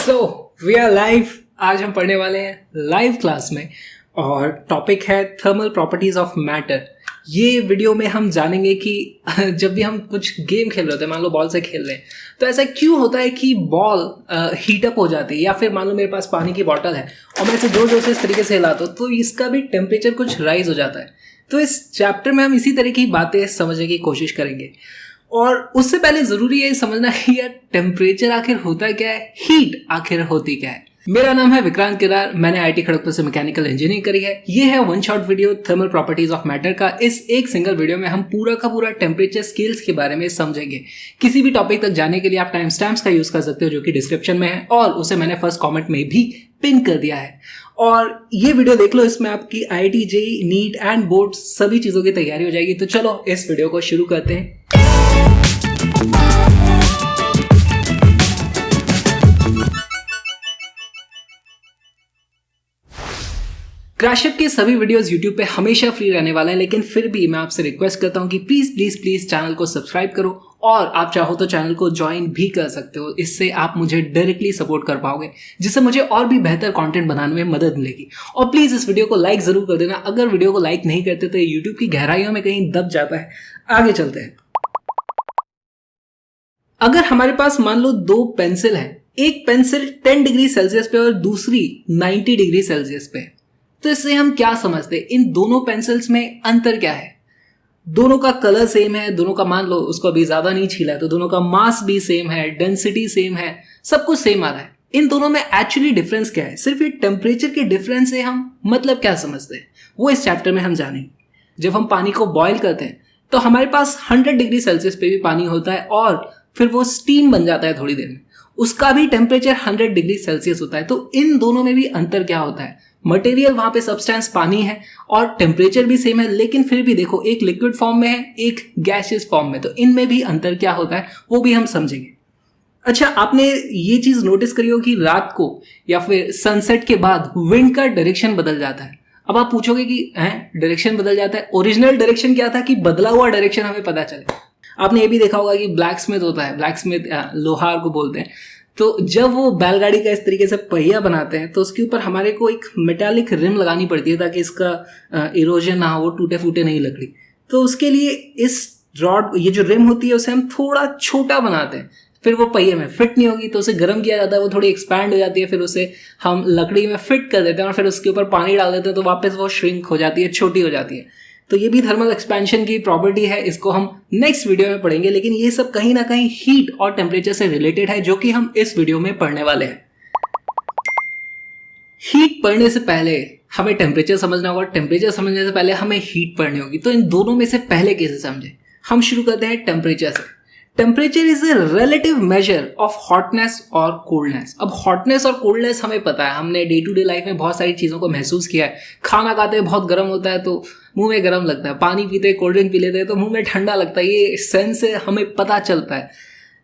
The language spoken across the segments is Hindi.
So we are live. आज हम पढ़ने वाले हैं लाइव क्लास में और टॉपिक है थर्मल प्रॉपर्टीज ऑफ मैटर। ये वीडियो में हम जानेंगे कि जब भी हम कुछ गेम खेल रहे होते हैं, मान लो बॉल से खेल रहे हैं, तो ऐसा क्यों होता है कि बॉल हीटअप हो जाती है। या फिर मान लो मेरे पास पानी की बॉटल है और मैं इसे जोर जोर से इस तरीके से हिलाता हूँ तो इसका भी टेम्परेचर कुछ राइज हो जाता है। तो इस चैप्टर में हम इसी तरह की बातें समझने की कोशिश करेंगे। और उससे पहले जरूरी है समझना कि यार टेम्परेचर आखिर होता क्या है, हीट आखिर होती क्या है। मेरा नाम है विक्रांत किरार, मैंने आईटी खड़गपुर से मैकेनिकल इंजीनियरिंग करी है। ये है one shot video thermal properties of matter का। इस एक सिंगल वीडियो में हम पूरा का पूरा टेम्परेचर स्केल्स के बारे में समझेंगे। किसी भी टॉपिक तक जाने के लिए आप टाइम स्टैम्प्स का यूज कर सकते हो जो कि डिस्क्रिप्शन में है, और उसे मैंने फर्स्ट कॉमेंट में भी पिन कर दिया है। और ये वीडियो देख लो, इसमें आपकी IIT JEE neat and board सभी चीजों की तैयारी हो जाएगी। तो चलो इस वीडियो को शुरू करते हैं। क्रैशअप के सभी वीडियोस यूट्यूब पे हमेशा फ्री रहने वाले हैं, लेकिन फिर भी मैं आपसे रिक्वेस्ट करता हूं कि प्लीज प्लीज प्लीज चैनल को सब्सक्राइब करो, और आप चाहो तो चैनल को ज्वाइन भी कर सकते हो। इससे आप मुझे डायरेक्टली सपोर्ट कर पाओगे, जिससे मुझे और भी बेहतर कंटेंट बनाने में मदद मिलेगी। और प्लीज इस वीडियो को लाइक जरूर कर देना। अगर वीडियो को लाइक नहीं करते तो यूट्यूब की गहराइयों में कहीं दब जाता है। आगे चलते हैं। अगर हमारे पास मान लो दो पेंसिल है, एक पेंसिल 10 डिग्री सेल्सियस पे और दूसरी 90 डिग्री सेल्सियस पे, तो इससे हम क्या समझते हैं, इन दोनों पेंसिल्स में अंतर क्या है। दोनों का कलर सेम है, दोनों का मान लो उसको अभी ज्यादा नहीं छीला है तो दोनों का मास भी सेम है, डेंसिटी सेम है, सब कुछ सेम आ रहा है। इन दोनों में एक्चुअली डिफरेंस क्या है, सिर्फ ये टेम्परेचर के डिफरेंस से हम मतलब क्या समझते हैं, वो इस चैप्टर में हम जानेंगे। जब हम पानी को बॉयल करते हैं तो हमारे पास 100 डिग्री सेल्सियस पे भी पानी होता है और फिर वो स्टीम बन जाता है थोड़ी देर में, उसका भी टेम्परेचर 100 डिग्री सेल्सियस होता है। तो इन दोनों में भी अंतर क्या होता है, मटेरियल वहां पे सब्सटेंस पानी है और टेम्परेचर भी सेम है, लेकिन फिर भी देखो एक लिक्विड फॉर्म में है, एक गैसियस फॉर्म में, तो इनमें भी अंतर क्या होता है वो भी हम समझेंगे। अच्छा, आपने ये चीज नोटिस करी हो कि रात को या फिर सनसेट के बाद विंड का डायरेक्शन बदल जाता है। अब आप पूछोगे कि डायरेक्शन बदल जाता है, ओरिजिनल डायरेक्शन क्या था कि बदला हुआ डायरेक्शन हमें पता चले। आपने ये भी देखा होगा कि ब्लैक स्मिथ होता है, ब्लैक स्मिथ लोहार को बोलते हैं, तो जब वो बैलगाड़ी का इस तरीके से पहिया बनाते हैं तो उसके ऊपर हमारे को एक मेटालिक रिम लगानी पड़ती है ताकि इसका इरोजन ना हो, वो टूटे फूटे नहीं लकड़ी। तो उसके लिए इस रॉड, ये जो रिम होती है उसे हम थोड़ा छोटा बनाते हैं, फिर वो पहिए में फिट नहीं होगी तो उसे गर्म किया जाता है, वो थोड़ी एक्सपैंड हो जाती है, फिर उसे हम लकड़ी में फिट कर देते हैं और फिर उसके ऊपर पानी डाल देते हैं तो वापस वो श्रिंक हो जाती है, छोटी हो जाती है। तो ये भी थर्मल एक्सपेंशन की प्रॉपर्टी है, इसको हम नेक्स्ट वीडियो में पढ़ेंगे। लेकिन ये सब कहीं ना कहीं हीट और टेम्परेचर से रिलेटेड है, जो कि हम इस वीडियो में पढ़ने वाले हैं। हीट पढ़ने से पहले हमें टेम्परेचर समझना होगा, टेम्परेचर समझने से पहले हमें हीट पढ़नी होगी। तो इन दोनों में से पहले कैसे समझे, हम शुरू करते हैं टेम्परेचर से। Temperature is a relative measure of hotness और कोल्डनेस। अब हॉटनेस और कोल्डनेस हमें पता है, हमने डे टू डे लाइफ में बहुत सारी चीज़ों को महसूस किया है। खाना खाते हैं बहुत गर्म होता है तो मुंह में गर्म लगता है, पानी पीते कोल्ड ड्रिंक पी लेते हैं तो मुंह में ठंडा लगता है, ये सेंस से हमें पता चलता है।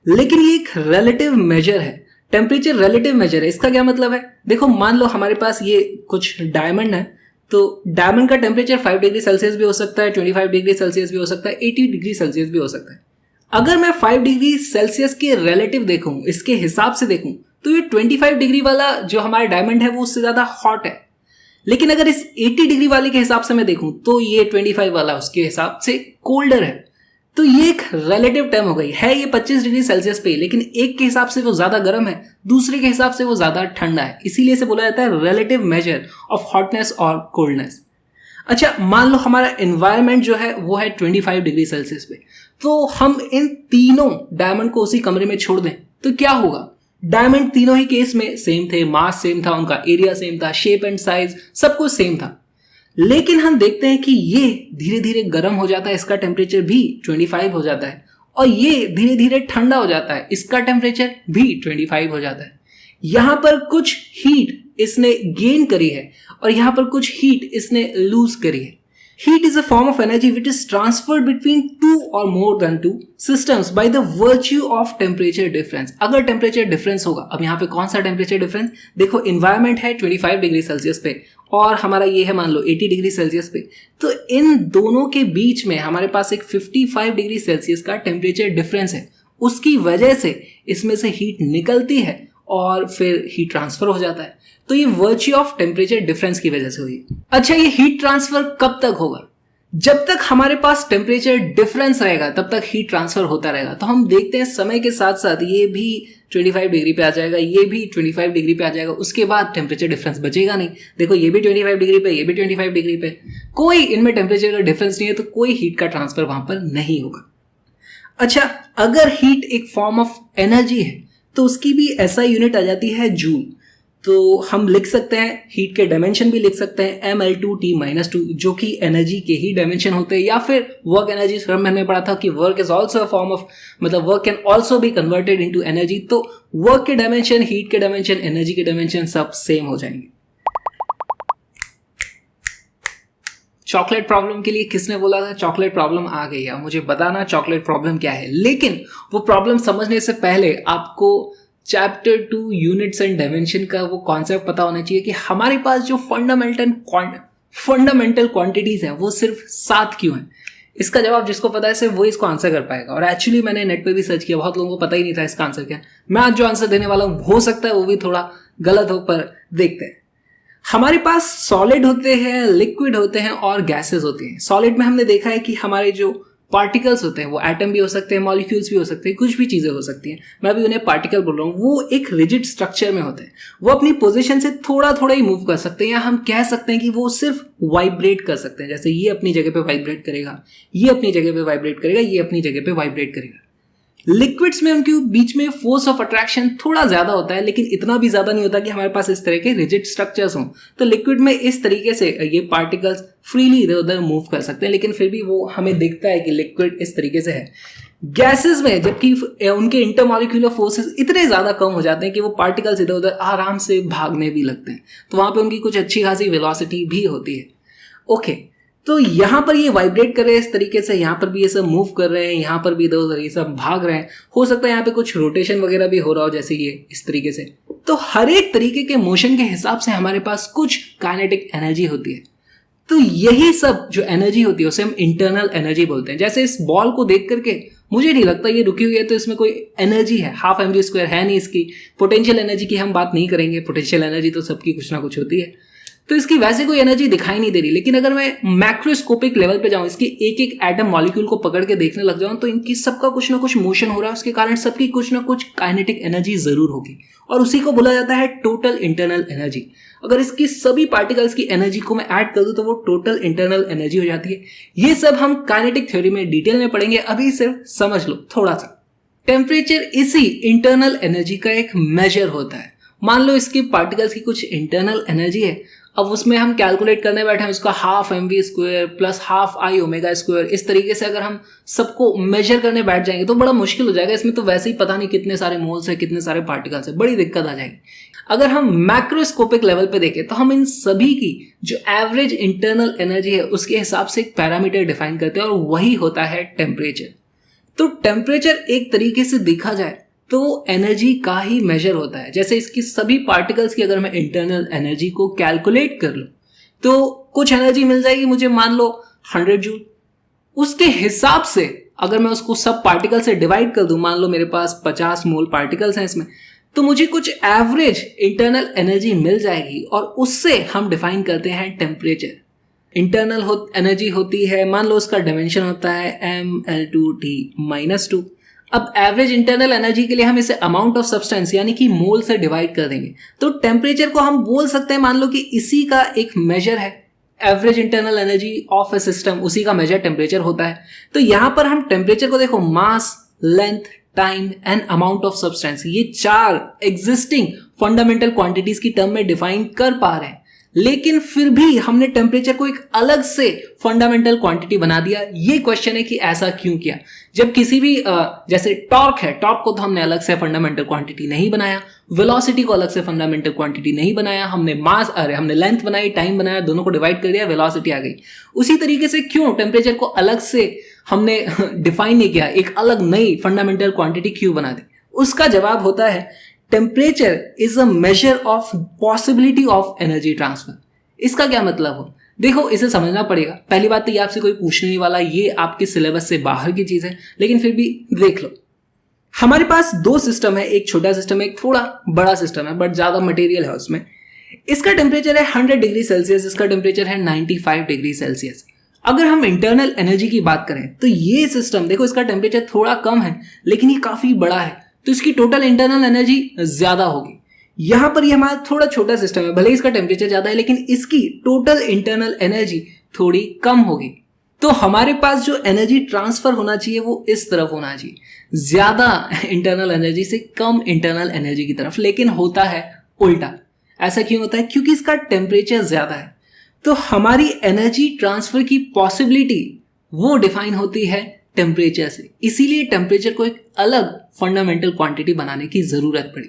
लेकिन ये एक रिलेटिव मेजर है, टेम्परेचर रिलेटिव मेजर है। इसका क्या मतलब है, देखो मान लो हमारे पास ये कुछ डायमंड है, तो डायमंड का टेम्परेचर 5 डिग्री सेल्सियस भी हो सकता है, 25 डिग्री सेल्सियस भी हो सकता है, 80 डिग्री सेल्सियस भी हो सकता है। अगर मैं 5 डिग्री सेल्सियस के रिलेटिव देखूं, इसके हिसाब से देखूं, तो ये 25 डिग्री वाला जो हमारा डायमंड है वो उससे ज्यादा हॉट है। लेकिन अगर इस 80 डिग्री वाले के हिसाब से मैं देखूं तो ये 25 वाला उसके हिसाब से कोल्डर है। तो ये एक रिलेटिव टर्म हो गई है, ये 25 डिग्री सेल्सियस पे, लेकिन एक के हिसाब से वो ज्यादा गर्म है, दूसरे के हिसाब से वो ज्यादा ठंडा है, इसीलिए इसे बोला जाता है रिलेटिव मेजर ऑफ हॉटनेस और कोल्डनेस। अच्छा, मान लो हमारा एनवायरनमेंट जो है वो है 25 डिग्री सेल्सियस पे, तो हम इन तीनों डायमंड को उसी कमरे में छोड़ दें तो क्या होगा। डायमंड तीनों ही केस में सेम थे, मास सेम था, उनका एरिया सेम था, शेप एंड साइज सब कुछ सेम था। लेकिन हम देखते हैं कि ये धीरे धीरे गर्म हो जाता है, इसका टेम्परेचर भी 25 हो जाता है, और ये धीरे धीरे ठंडा हो जाता है, इसका टेम्परेचर भी 25 हो जाता है। यहां पर कुछ हीट इसने गेन करी है और यहां पर कुछ हीट इसने लूज करी है। Heat is a form of energy which is transferred between two or more than two systems by the virtue of temperature difference. अगर टेम्परेचर डिफरेंस होगा, अब यहाँ पे कौन सा टेम्परेचर डिफरेंस, देखो इन्वायरमेंट है 25 डिग्री सेल्सियस पे और हमारा ये है मान लो 80 डिग्री सेल्सियस पे, तो इन दोनों के बीच में हमारे पास एक 55 डिग्री सेल्सियस का टेम्परेचर डिफरेंस है। उसकी वजह से इसमें से हीट निकलती है और फिर हीट ट्रांसफर हो जाता है। तो ये वर्च्यू ऑफ टेम्परेचर डिफरेंस की वजह से हुई। अच्छा, ये हीट ट्रांसफर कब तक होगा? जब तक हमारे पास टेम्परेचर डिफरेंस रहेगा तब तक हीट ट्रांसफर होता रहेगा। तो हम देखते हैं समय के साथ साथ ये भी 25 डिग्री पे आ जाएगा, ये भी 25 डिग्री पे आ जाएगा, उसके बाद टेम्परेचर डिफरेंस बचेगा नहीं। देखो ये भी 25 डिग्री पे, ये भी 25 डिग्री पे, कोई इनमें टेम्परेचर का डिफरेंस नहीं है, तो कोई हीट का ट्रांसफर वहां पर नहीं होगा। अच्छा, अगर हीट एक फॉर्म ऑफ एनर्जी है तो उसकी भी ऐसा यूनिट आ जाती है जूल। तो हम लिख सकते हैं, हीट के डायमेंशन भी लिख सकते हैं mL2T-2, जो कि एनर्जी के ही डायमेंशन होते हैं। या फिर वर्क एनर्जी, हमने पढ़ा था कि work is also a form of, मतलब work can also be converted into energy. तो वर्क के डायमेंशन, हीट के डायमेंशन, एनर्जी के डायमेंशन सब सेम हो जाएंगे। चॉकलेट प्रॉब्लम के लिए किसने बोला था चॉकलेट प्रॉब्लम आ गई है? मुझे बताना चॉकलेट प्रॉब्लम क्या है। लेकिन वो प्रॉब्लम समझने से पहले आपको चैप्टर 2 यूनिट्स एंड डायमेंशन का वो कॉन्सेप्ट पता होना चाहिए कि हमारे पास जो फंडामेंटल क्वांटिटीज हैं वो सिर्फ 7 क्यों हैं। इसका जवाब जिसको पता है सिर्फ वो इसको आंसर कर पाएगा। और एक्चुअली मैंने नेट पे भी सर्च किया, बहुत लोगों को पता ही नहीं था इसका आंसर क्या। मैं आज जो आंसर देने वाला हूं हो सकता है वो भी थोड़ा गलत हो, पर देखते हैं। हमारे पास सॉलिड होते हैं, लिक्विड होते हैं और गैसेस होते हैं। सॉलिड में हमने देखा है कि हमारे जो पार्टिकल्स होते हैं वो एटम भी हो सकते हैं, मॉलिक्यूल्स भी हो सकते हैं, कुछ भी चीजें हो सकती हैं। मैं भी उन्हें पार्टिकल बोल रहा हूँ। वो एक रिजिड स्ट्रक्चर में होते हैं, वो अपनी पोजीशन से थोड़ा थोड़ा ही मूव कर सकते हैं, या हम कह सकते हैं कि वो सिर्फ वाइब्रेट कर सकते हैं। जैसे ये अपनी जगह पे वाइब्रेट करेगा, ये अपनी जगह पे वाइब्रेट करेगा, ये अपनी जगह पे वाइब्रेट करेगा। लिक्विड्स में उनके बीच में फोर्स ऑफ अट्रैक्शन थोड़ा ज्यादा होता है, लेकिन इतना भी ज्यादा नहीं होता कि हमारे पास इस तरह के रिजिड स्ट्रक्चर्स हों। तो लिक्विड में इस तरीके से ये पार्टिकल्स फ्रीली इधर उधर मूव कर सकते हैं, लेकिन फिर भी वो हमें दिखता है कि लिक्विड इस तरीके से है। गैसेस में जबकि उनके इंटरमॉलिक्यूलर फोर्सेस इतने ज्यादा कम हो जाते हैं कि वो पार्टिकल्स इधर उधर आराम से भागने भी लगते हैं, तो वहां पे उनकी कुछ अच्छी खासी वेलोसिटी भी होती है। ओके, तो यहां पर ये वाइब्रेट कर रहे हैं इस तरीके से, यहां पर भी ये सब मूव कर रहे हैं, यहां पर भी इधर उधर ये सब भाग रहे हैं। हो सकता है यहां पे कुछ रोटेशन वगैरह भी हो रहा हो, जैसे ये इस तरीके से। तो हर एक तरीके के मोशन के हिसाब से हमारे पास कुछ काइनेटिक एनर्जी होती है। तो यही सब जो एनर्जी होती है उसे हम इंटरनल एनर्जी बोलते हैं। जैसे इस बॉल को देख करके मुझे नहीं लगता ये रुकी हुई है तो इसमें कोई एनर्जी है, हाफ mv² है नहीं इसकी। पोटेंशियल एनर्जी की हम बात नहीं करेंगे, पोटेंशियल एनर्जी तो सबकी कुछ ना कुछ होती है, तो इसकी वैसे कोई एनर्जी दिखाई नहीं दे रही। लेकिन अगर मैं मैक्रोस्कोपिक लेवल पे जाऊं, इसकी एक एक एटम मॉलिक्यूल को पकड़ के देखने लग जाऊं, तो इनकी सबका कुछ ना कुछ मोशन हो रहा है, उसके कारण सबकी कुछ ना कुछ काइनेटिक एनर्जी जरूर होगी, और उसी को बोला जाता है टोटल इंटरनल एनर्जी। अगर इसकी सभी पार्टिकल्स की एनर्जी को मैं ऐड कर दूं तो वो टोटल इंटरनल एनर्जी हो जाती है। ये सब हम काइनेटिक थ्योरी में डिटेल में पढ़ेंगे, अभी सिर्फ समझ लो थोड़ा सा। टेम्परेचर इसी इंटरनल एनर्जी का एक मेजर होता है। मान लो इसकी पार्टिकल्स की कुछ इंटरनल एनर्जी है, अब उसमें हम कैलकुलेट करने बैठे हैं उसका half mv² plus half I⍵²। इस तरीके से अगर हम सबको मेजर करने बैठ जाएंगे तो बड़ा मुश्किल हो जाएगा। इसमें तो वैसे ही पता नहीं कितने सारे मोल्स है, कितने सारे पार्टिकल्स है, बड़ी दिक्कत आ जाएगी। अगर हम मैक्रोस्कोपिक लेवल पे देखें तो हम इन सभी की जो एवरेज इंटरनल एनर्जी है उसके हिसाब से एक पैरामीटर डिफाइन करते हैं, और वही होता है टेम्परेचर। तो टेम्परेचर एक तरीके से देखा जाए तो एनर्जी का ही मेजर होता है। जैसे इसकी सभी पार्टिकल्स की अगर मैं इंटरनल एनर्जी को कैलकुलेट कर लूं तो कुछ एनर्जी मिल जाएगी मुझे, मान लो 100 जूल। उसके हिसाब से अगर मैं उसको सब पार्टिकल से डिवाइड कर दूं, मान लो मेरे पास 50 मोल पार्टिकल्स हैं इसमें, तो मुझे कुछ एवरेज इंटरनल एनर्जी मिल जाएगी, और उससे हम डिफाइन करते हैं टेम्परेचर। इंटरनल एनर्जी होती है, मान लो उसका डायमेंशन होता है mL2T-2। अब एवरेज इंटरनल एनर्जी के लिए हम इसे अमाउंट ऑफ सब्सटेंस यानी कि मोल से डिवाइड कर देंगे। तो टेम्परेचर को हम बोल सकते हैं, मान लो कि इसी का एक मेजर है, average internal energy of A system, उसी का मेजर टेम्परेचर होता है। तो यहां पर हम टेम्परेचर को देखो mass, length, time and amount of substance, ये 4 एग्जिस्टिंग फंडामेंटल क्वांटिटीज की टर्म में डिफाइन कर पा रहे हैं। लेकिन फिर भी हमने टेम्परेचर को एक अलग से फंडामेंटल क्वांटिटी बना दिया। ये क्वेश्चन है कि ऐसा क्यों किया। जब किसी भी जैसे टॉर्क है, टॉर्क को तो हमने अलग से फंडामेंटल क्वांटिटी नहीं बनाया, वेलोसिटी को अलग से फंडामेंटल क्वांटिटी नहीं बनाया, हमने लेंथ बनाई, टाइम बनाया, दोनों को डिवाइड कर दिया, वेलोसिटी आ गई। उसी तरीके से क्यों टेम्परेचर को अलग से हमने डिफाइन नहीं किया, एक अलग नई फंडामेंटल क्वांटिटी क्यों बना दी? उसका जवाब होता है temperature is a measure of possibility of energy transfer. इसका क्या मतलब हो? देखो, इसे समझना पड़ेगा। पहली बात तो ये आपसे कोई पूछने नहीं वाला, ये आपके सिलेबस से बाहर की चीज है, लेकिन फिर भी देख लो। हमारे पास दो सिस्टम है, एक छोटा सिस्टम है, एक थोड़ा बड़ा सिस्टम है, बट ज्यादा मटेरियल है उसमें। इसका टेम्परेचर है 100 डिग्री सेल्सियस, इसका टेम्परेचर है 95 डिग्री सेल्सियस। अगर हम इंटरनल एनर्जी की बात करें तो ये सिस्टम देखो, इसका टेम्परेचर थोड़ा कम है लेकिन ये काफी बड़ा है, तो इसकी टोटल इंटरनल एनर्जी ज्यादा होगी। यहां पर ये हमारा थोड़ा छोटा सिस्टम है, भले इसका टेम्परेचर ज्यादा है लेकिन इसकी टोटल इंटरनल एनर्जी थोड़ी कम होगी। तो हमारे पास जो एनर्जी ट्रांसफर होना चाहिए वो इस तरफ होना चाहिए, ज्यादा इंटरनल एनर्जी से कम इंटरनल एनर्जी की तरफ, लेकिन होता है उल्टा। ऐसा क्यों होता है? क्योंकि इसका टेम्परेचर ज्यादा है। तो हमारी एनर्जी ट्रांसफर की पॉसिबिलिटी वो डिफाइन होती है टेम्परेचर से, इसीलिए टेम्परेचर को एक अलग फंडामेंटल क्वांटिटी बनाने की जरूरत पड़ी।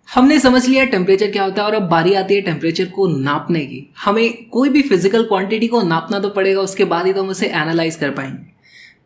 हमने समझ लिया टेम्परेचर क्या होता है, और अब बारी आती है टेम्परेचर को नापने की। हमें कोई भी फिजिकल क्वांटिटी को नापना तो पड़ेगा, उसके बाद ही तो हम उसे एनालाइज कर पाएंगे।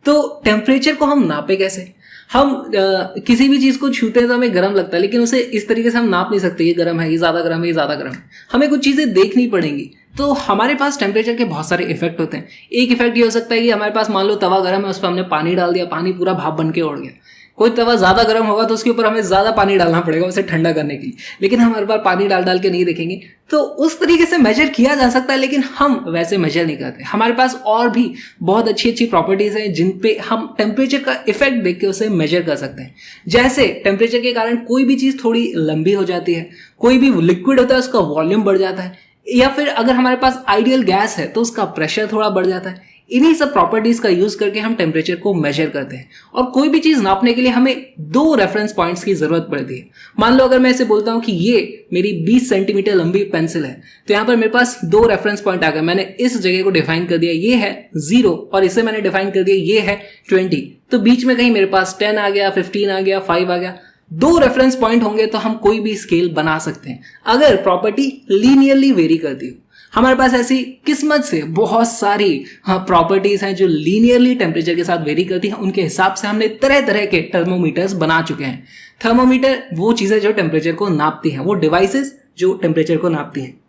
तो टेम्परेचर को हम नापे कैसे? हम किसी भी चीज को छूते हैं तो हमें गर्म लगता है, लेकिन उसे इस तरीके से हम नाप नहीं सकते, ये गर्म है, ये ज्यादा गर्म है, ये ज्यादा गर्म है। हमें कुछ चीजें देखनी पड़ेंगी। तो हमारे पास टेम्परेचर के बहुत सारे इफेक्ट होते हैं। एक इफेक्ट ये हो सकता है कि हमारे पास मान लो तवा गर्म है, उस पर हमने पानी डाल दिया, पानी पूरा भाप बन के उड़ गया। कोई तवा ज्यादा गर्म होगा तो उसके ऊपर हमें ज्यादा पानी डालना पड़ेगा उसे ठंडा करने के लिए, लेकिन हम हर बार पानी डाल डाल के नहीं देखेंगे। तो उस तरीके से मेजर किया जा सकता है, लेकिन हम वैसे मेजर नहीं करते। हमारे पास और भी बहुत अच्छी अच्छी प्रॉपर्टीज हैं जिन पे हम टेम्परेचर का इफेक्ट देख के उसे मेजर कर सकते हैं। जैसे टेम्परेचर के कारण कोई भी चीज थोड़ी लंबी हो जाती है, कोई भी लिक्विड होता है उसका वॉल्यूम बढ़ जाता है, या फिर अगर हमारे पास आइडियल गैस है तो उसका प्रेशर थोड़ा बढ़ जाता है। इन्हीं सब प्रॉपर्टीज का यूज करके हम टेम्परेचर को मेजर करते हैं। और कोई भी चीज नापने के लिए हमें दो रेफरेंस पॉइंट्स की जरूरत पड़ती है। मान लो अगर मैं इसे बोलता हूं कि ये मेरी 20 सेंटीमीटर लंबी पेंसिल है, तो यहां पर मेरे पास दो रेफरेंस पॉइंट आ गए। मैंने इस जगह को डिफाइन कर दिया, ये है 0, और इसे मैंने डिफाइन कर दिया, ये है 20। तो बीच में कहीं मेरे पास 10 आ गया, 15 आ गया, 5 आ गया। दो रेफरेंस पॉइंट होंगे तो हम कोई भी स्केल बना सकते हैं अगर प्रॉपर्टी लीनियरली वेरी करती हो। हमारे पास ऐसी किस्मत से बहुत सारी प्रॉपर्टीज हैं जो लीनियरली टेम्परेचर के साथ वेरी करती हैं। उनके हिसाब से हमने तरह तरह के थर्मोमीटर्स बना चुके हैं। थर्मोमीटर वो चीजें जो टेम्परेचर को नापती हैं, वो डिवाइसेस जो टेम्परेचर को नापती हैं।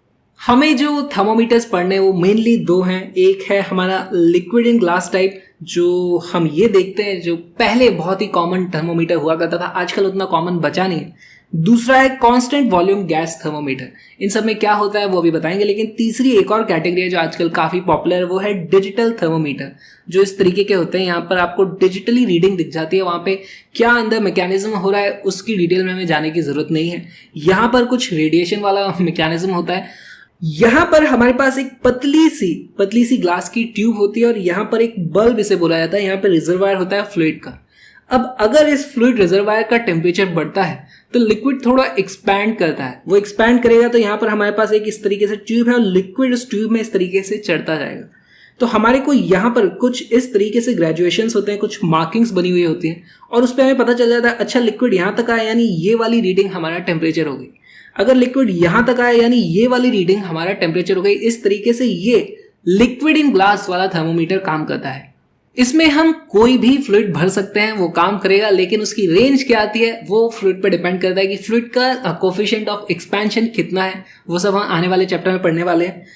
हमें जो थर्मोमीटर्स पढ़ने वो मेनली दो हैं। एक है हमारा लिक्विड इन ग्लास टाइप, जो हम ये देखते हैं, जो पहले बहुत ही कॉमन थर्मोमीटर हुआ करता था, आजकल उतना कॉमन बचा नहीं है। दूसरा है कांस्टेंट वॉल्यूम गैस थर्मोमीटर। इन सब में क्या होता है वो भी बताएंगे। लेकिन तीसरी एक और कैटेगरी है जो आजकल काफी पॉपुलर है, वो है डिजिटल थर्मोमीटर, जो इस तरीके के होते हैं। यहाँ पर आपको डिजिटली रीडिंग दिख जाती है, वहां पे क्या अंदर मैकेनिज्म हो रहा है उसकी डिटेल में हमें जाने की जरूरत नहीं है। यहाँ पर कुछ रेडिएशन वाला मैकेनिज्म होता है। यहाँ पर हमारे पास एक पतली सी ग्लास की ट्यूब होती है, और यहाँ पर एक बल्ब इसे बोला जाता है। यहाँ पर रिजर्वायर होता है फ्लूइड का। अब अगर इस फ्लूइड रिजर्वायर का टेम्परेचर बढ़ता है तो लिक्विड थोड़ा एक्सपैंड करता है। वो एक्सपैंड करेगा तो यहाँ पर हमारे पास एक इस तरीके से ट्यूब है, और लिक्विड उस ट्यूब में इस तरीके से चढ़ता जाएगा। तो हमारे को यहाँ पर कुछ इस तरीके से ग्रेजुएशंस होते हैं, कुछ मार्किंग्स बनी हुई होती हैं, और उस पर हमें पता चल जाता है अच्छा लिक्विड यहाँ तक आया, यानी ये वाली रीडिंग हमारा टेम्परेचर हो गई। अगर लिक्विड यहाँ तक आया यानी ये वाली रीडिंग हमारा टेम्परेचर हो गई। इस तरीके से ये लिक्विड इन ग्लास वाला थर्मोमीटर काम करता है। इसमें हम कोई भी फ्लूइड भर सकते हैं, वो काम करेगा, लेकिन उसकी रेंज क्या आती है वो फ्लूइड पर डिपेंड करता है कि फ्लूइड का कोफिशिएंट ऑफ एक्सपेंशन कितना है। वो सब हम आने वाले चैप्टर में पढ़ने वाले हैं।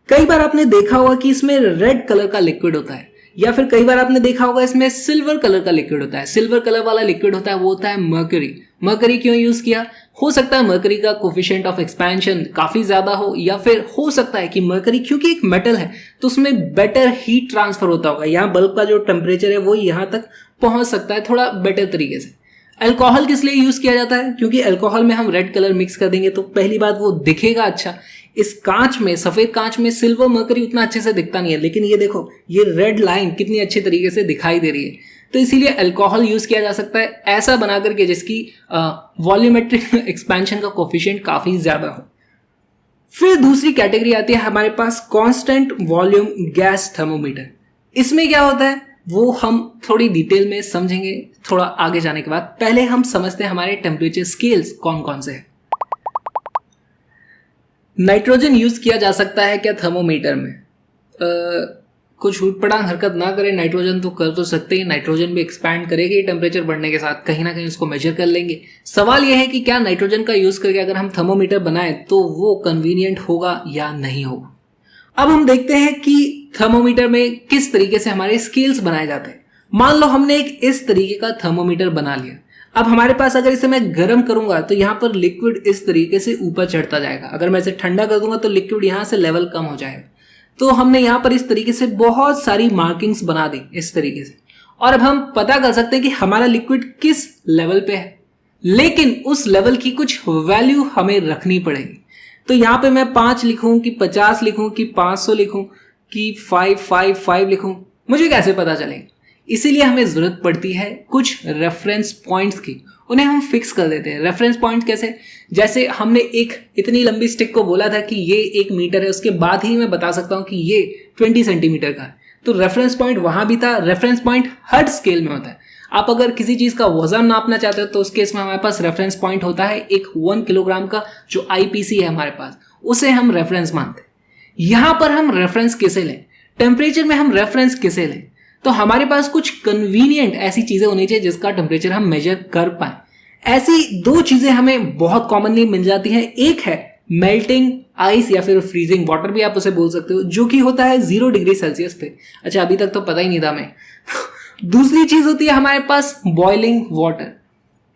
कई बार आपने देखा होगा कि इसमें रेड कलर का लिक्विड होता है, या फिर कई बार आपने देखा होगा इसमें सिल्वर कलर का लिक्विड होता है। सिल्वर कलर वाला लिक्विड होता है वो होता है मर्करी। मर्करी क्यों यूज किया? हो सकता है मर्करी का कोफिशिएंट ऑफ एक्सपेंशन काफी ज्यादा हो, या फिर हो सकता है कि मर्करी क्योंकि एक मेटल है तो उसमें बेटर हीट ट्रांसफर होता होगा। यहाँ बल्ब का जो टेम्परेचर है वो यहाँ तक पहुंच सकता है थोड़ा बेटर तरीके से। अल्कोहल किस लिए यूज किया जाता है? क्योंकि अल्कोहल में हम रेड कलर मिक्स कर देंगे तो पहली बात वो दिखेगा अच्छा। इस कांच में, सफेद कांच में सिल्वर मर्करी उतना अच्छे से दिखता नहीं है, लेकिन ये देखो ये रेड लाइन कितनी अच्छी तरीके से दिखाई दे रही है। तो इसीलिए अल्कोहल यूज किया जा सकता है ऐसा बना करके जिसकी वॉल्यूमेट्रिक एक्सपेंशन का कोफिशिएंट काफी ज्यादा हो। फिर दूसरी कैटेगरी आती है हमारे पास कांस्टेंट वॉल्यूम गैस थर्मोमीटर। इसमें क्या होता है वो हम थोड़ी डिटेल में समझेंगे थोड़ा आगे जाने के बाद। पहले हम समझते हैं हमारे टेम्परेचर स्केल्स कौन कौन से हैं। नाइट्रोजन यूज किया जा सकता है क्या थर्मोमीटर में? कुछ उटपटांग हरकत ना करें, नाइट्रोजन तो कर तो सकते ही। नाइट्रोजन भी एक्सपैंड करेगी टेम्परेचर बढ़ने के साथ, कहीं ना कहीं उसको मेजर कर लेंगे। सवाल यह है कि क्या नाइट्रोजन का यूज करके अगर हम थर्मोमीटर बनाए तो वो कन्वीनियंट होगा या नहीं होगा। अब हम देखते हैं कि थर्मोमीटर में किस तरीके से हमारे स्केल्स बनाए जाते हैं। मान लो हमने एक इस तरीके का थर्मोमीटर बना लिया। अब हमारे पास अगर इसे मैं गर्म करूंगा तो यहाँ पर लिक्विड इस तरीके से ऊपर चढ़ता जाएगा। अगर मैं इसे ठंडा कर दूंगा तो लिक्विड यहाँ से लेवल कम हो जाएगा। तो हमने यहाँ पर इस तरीके से बहुत सारी मार्किंग्स बना दी इस तरीके से, और अब हम पता कर सकते हैं कि हमारा लिक्विड किस लेवल पे है। लेकिन उस लेवल की कुछ वैल्यू हमें रखनी पड़ेगी। तो यहाँ पे मैं 5 लिखूं कि 50 लिखूं कि 500 लिखूं कि 555 लिखूं, मुझे कैसे पता चलेगा? इसीलिए हमें जरूरत पड़ती है कुछ रेफरेंस पॉइंट्स की, उन्हें हम फिक्स कर देते हैं। रेफरेंस पॉइंट कैसे? जैसे हमने एक इतनी लंबी स्टिक को बोला था कि ये 1 मीटर है, उसके बाद ही मैं बता सकता हूं कि ये 20 सेंटीमीटर का है। तो रेफरेंस पॉइंट वहां भी था। रेफरेंस पॉइंट हर स्केल में होता है। आप अगर किसी चीज का वजन नापना चाहते हो तो उस केस में हमारे पास रेफरेंस पॉइंट होता है। एक 1 किलोग्राम का जो आईपीसी है हमारे पास, उसे हम रेफरेंस मानते हैं। यहां पर हम रेफरेंस किसे लें? टेम्परेचर में हम रेफरेंस किसे लें? तो हमारे पास कुछ कन्वीनियंट ऐसी चीजें होनी चाहिए जिसका टेम्परेचर हम मेजर कर पाए। ऐसी 2 चीजें हमें बहुत कॉमनली मिल जाती हैं। एक है मेल्टिंग आइस या फिर फ्रीजिंग वाटर भी आप उसे बोल सकते हो, जो कि होता है 0 डिग्री सेल्सियस पे। अच्छा, अभी तक तो पता ही नहीं था हमें। दूसरी चीज होती है हमारे पास बॉइलिंग वाटर।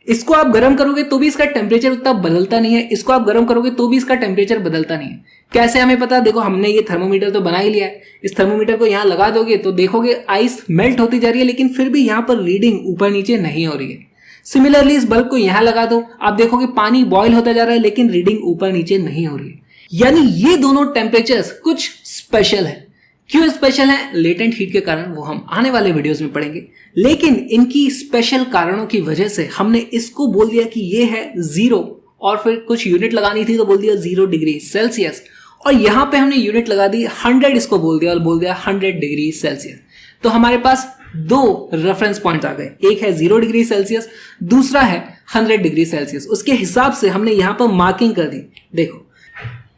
इसको आप गर्म करोगे तो भी इसका टेम्परेचर उतना बदलता नहीं है, इसको आप गर्म करोगे तो भी इसका टेम्परेचर बदलता नहीं है। कैसे हमें पता? देखो, हमने ये थर्मोमीटर तो बना ही लिया है। इस थर्मोमीटर को यहाँ लगा दोगे तो देखोगे आइस मेल्ट होती जा रही है, लेकिन फिर भी यहाँ पर रीडिंग ऊपर नीचे नहीं हो रही है। सिमिलरली इस बल्ब को यहाँ लगा दो, आप देखोगे पानी बॉयल होता जा रहा है लेकिन रीडिंग ऊपर नीचे नहीं हो रही है। यानी ये दोनों टेम्परेचर्स कुछ स्पेशल है। क्यों स्पेशल है? लेटेंट हीट के कारण, वो हम आने वाले वीडियोस में पढ़ेंगे। लेकिन इनकी स्पेशल कारणों की वजह से हमने इसको बोल दिया कि ये है 0, और फिर कुछ यूनिट लगानी थी तो बोल दिया 0 डिग्री सेल्सियस, और यहां पे हमने यूनिट लगा दी 100, इसको बोल दिया और बोल दिया 100 डिग्री सेल्सियस। तो हमारे पास 2 रेफरेंस पॉइंट आ गए। एक है 0 डिग्री सेल्सियस, दूसरा है 100 डिग्री सेल्सियस। उसके हिसाब से हमने यहां पर मार्किंग कर दी। देखो,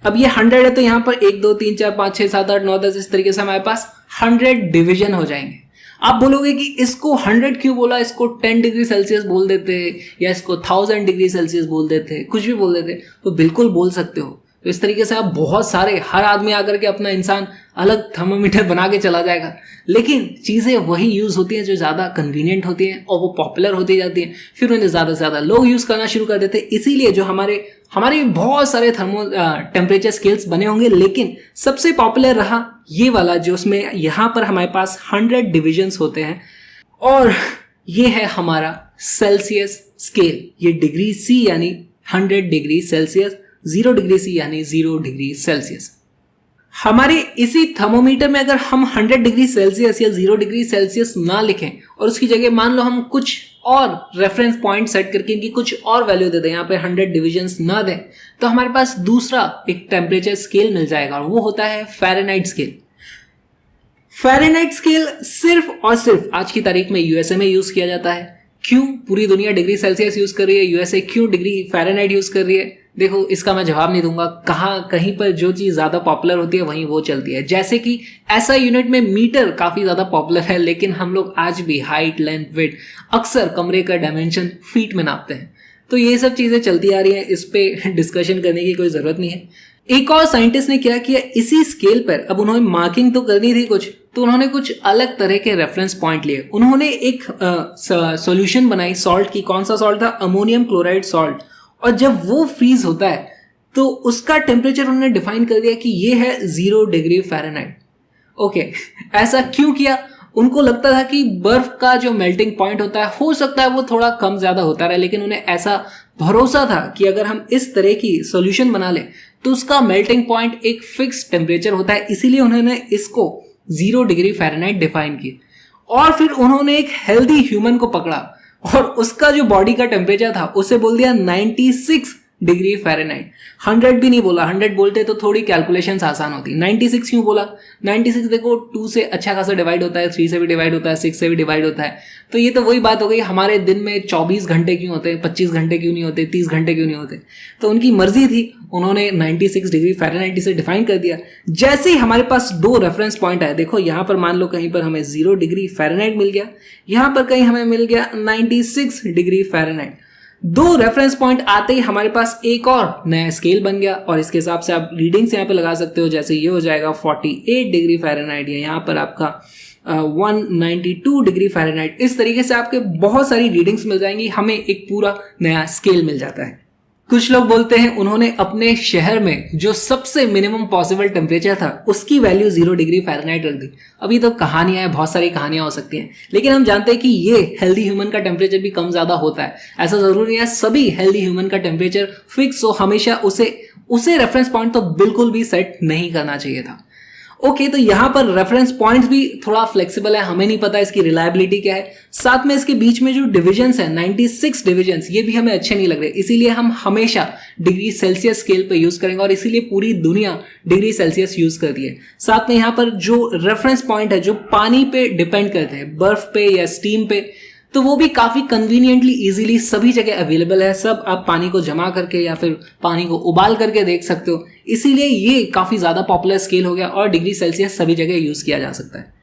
अब ये 100 है तो यहां पर 1 2 3 4 5 6 7 8 9 10 इस तरीके से हमारे पास 100 डिवीजन हो जाएंगे। आप बोलोगे कि इसको 100 क्यों बोला, इसको 10 डिग्री सेल्सियस बोल देते या इसको 1000 डिग्री सेल्सियस बोल देते, कुछ भी बोल देते, तो बिल्कुल बोल सकते हो। तो इस तरीके से आप बहुत सारे, हर आदमी आकर के अपना इंसान अलग थर्मोमीटर बना के चला जाएगा, लेकिन चीज़ें वही यूज़ होती हैं जो ज़्यादा कन्वीनियंट होती हैं और वो पॉपुलर होती जाती हैं। फिर उन्हें ज़्यादा से ज़्यादा लोग यूज़ करना शुरू कर देते हैं। इसीलिए जो हमारे बहुत सारे टेम्परेचर स्केल्स बने होंगे, लेकिन सबसे पॉपुलर रहा ये वाला, जो उसमें यहाँ पर हमारे पास 100 डिविजन्स होते हैं, और ये है हमारा सेल्सियस स्केल। ये डिग्री सी यानी 100 डिग्री सेल्सियस, 0 डिग्री सी यानी 0 डिग्री सेल्सियस। हमारे इसी थर्मोमीटर में अगर हम 100 डिग्री सेल्सियस या 0 डिग्री सेल्सियस ना लिखें और उसकी जगह मान लो हम कुछ और रेफरेंस पॉइंट सेट करके इनकी कुछ और वैल्यू दे दें, यहाँ पे 100 डिविजन्स ना दें, तो हमारे पास दूसरा एक टेम्परेचर स्केल मिल जाएगा, और वो होता है फ़ारेनहाइट स्केल। फ़ारेनहाइट स्केल सिर्फ और सिर्फ आज की तारीख में यूएसए में यूज किया जाता है। क्यों पूरी दुनिया डिग्री सेल्सियस यूज कर रही है, यूएसए क्यों डिग्री फ़ारेनहाइट यूज कर रही है? देखो, इसका मैं जवाब नहीं दूंगा। कहीं पर जो चीज़ ज़्यादा पॉपुलर होती है वहीं वो चलती है। जैसे कि ऐसा यूनिट में मीटर काफ़ी ज़्यादा पॉपुलर है, लेकिन हम लोग आज भी हाइट, लेंथ, वेट अक्सर कमरे का डायमेंशन फीट में नापते हैं। तो ये सब चीज़ें चलती आ रही हैं, इस पे डिस्कशन करने की कोई ज़रूरत नहीं है। एक और साइंटिस्ट ने क्या किया, इसी स्केल पर अब उन्होंने मार्किंग तो करनी थी कुछ, तो उन्होंने कुछ अलग तरह के रेफरेंस पॉइंट लिए। उन्होंने एक सॉल्यूशन बनाई सॉल्ट की। कौन सा सॉल्ट था? Ammonium chloride salt. और जब वो फ्रीज होता है तो उसका टेम्परेचर उन्होंने डिफाइन कर दिया कि ये है 0 डिग्री फ़ारेनहाइट। ओके, ऐसा क्यों किया? उनको लगता था कि बर्फ का जो मेल्टिंग पॉइंट होता है, हो सकता है वो थोड़ा कम ज्यादा होता रहे, लेकिन उन्हें ऐसा भरोसा था कि अगर हम इस तरह की सॉल्यूशन बना लें तो उसका मेल्टिंग पॉइंट एक फिक्स टेम्परेचर होता है। इसीलिए उन्होंने इसको 0 डिग्री फ़ारेनहाइट डिफाइन किया। और फिर उन्होंने एक हेल्दी ह्यूमन को पकड़ा और उसका जो बॉडी का टेम्परेचर था उसे बोल दिया 96 डिग्री फ़ारेनहाइट। 100 भी नहीं बोला, 100 बोलते तो थोड़ी कैलकुलेशंस आसान होती। 96 क्यों बोला? 96 देखो 2 से अच्छा खासा डिवाइड होता है, 3 से भी डिवाइड होता है, 6 से भी डिवाइड होता है। तो ये तो वही बात हो गई, हमारे दिन में 24 घंटे क्यों होते हैं, 25 घंटे क्यों नहीं होते, 30 घंटे क्यों नहीं होते? तो उनकी मर्जी थी, उन्होंने 96 डिग्री फ़ारेनहाइट से डिफाइन कर दिया। जैसे ही हमारे पास 2 रेफरेंस पॉइंट आए, देखो यहाँ पर मान लो कहीं पर हमें 0 डिग्री फ़ारेनहाइट मिल गया, यहाँ पर कहीं हमें मिल गया 96 डिग्री फ़ारेनहाइट। 2 रेफरेंस पॉइंट आते ही हमारे पास एक और नया स्केल बन गया और इसके हिसाब से आप रीडिंग्स यहाँ पे लगा सकते हो। जैसे ये हो जाएगा 48 डिग्री फ़ारेनहाइट, या यहाँ पर आपका 192 डिग्री फ़ारेनहाइट। इस तरीके से आपके बहुत सारी रीडिंग्स मिल जाएंगी, हमें एक पूरा नया स्केल मिल जाता है। कुछ लोग बोलते हैं उन्होंने अपने शहर में जो सबसे मिनिमम पॉसिबल टेम्परेचर था उसकी वैल्यू 0 डिग्री फ़ारेनहाइट रख दी। अभी तो कहानियां हैं, बहुत सारी कहानियां हो सकती हैं, लेकिन हम जानते हैं कि ये हेल्दी ह्यूमन का टेम्परेचर भी कम ज़्यादा होता है। ऐसा ज़रूरी है सभी हेल्दी ह्यूमन का टेम्परेचर फिक्स हो, हमेशा उसे रेफरेंस पॉइंट तो बिल्कुल भी सेट नहीं करना चाहिए था। ओके, तो यहाँ पर रेफरेंस पॉइंट भी थोड़ा फ्लेक्सिबल है, हमें नहीं पता इसकी रिलायबिलिटी क्या है। साथ में इसके बीच में जो डिविजन्स हैं 96 डिविजन्स, ये भी हमें अच्छे नहीं लग रहे, इसीलिए हम हमेशा डिग्री सेल्सियस स्केल पे यूज करेंगे और इसीलिए पूरी दुनिया डिग्री सेल्सियस यूज करती है। साथ में यहाँ पर जो रेफरेंस पॉइंट है जो पानी पे डिपेंड करते हैं, बर्फ पे या स्टीम पे, तो वो भी काफ़ी कन्वीनियंटली इजीली सभी जगह अवेलेबल है। सब आप पानी को जमा करके या फिर पानी को उबाल करके देख सकते हो, इसीलिए ये काफ़ी ज़्यादा पॉपुलर स्केल हो गया और डिग्री सेल्सियस सभी जगह यूज़ किया जा सकता है।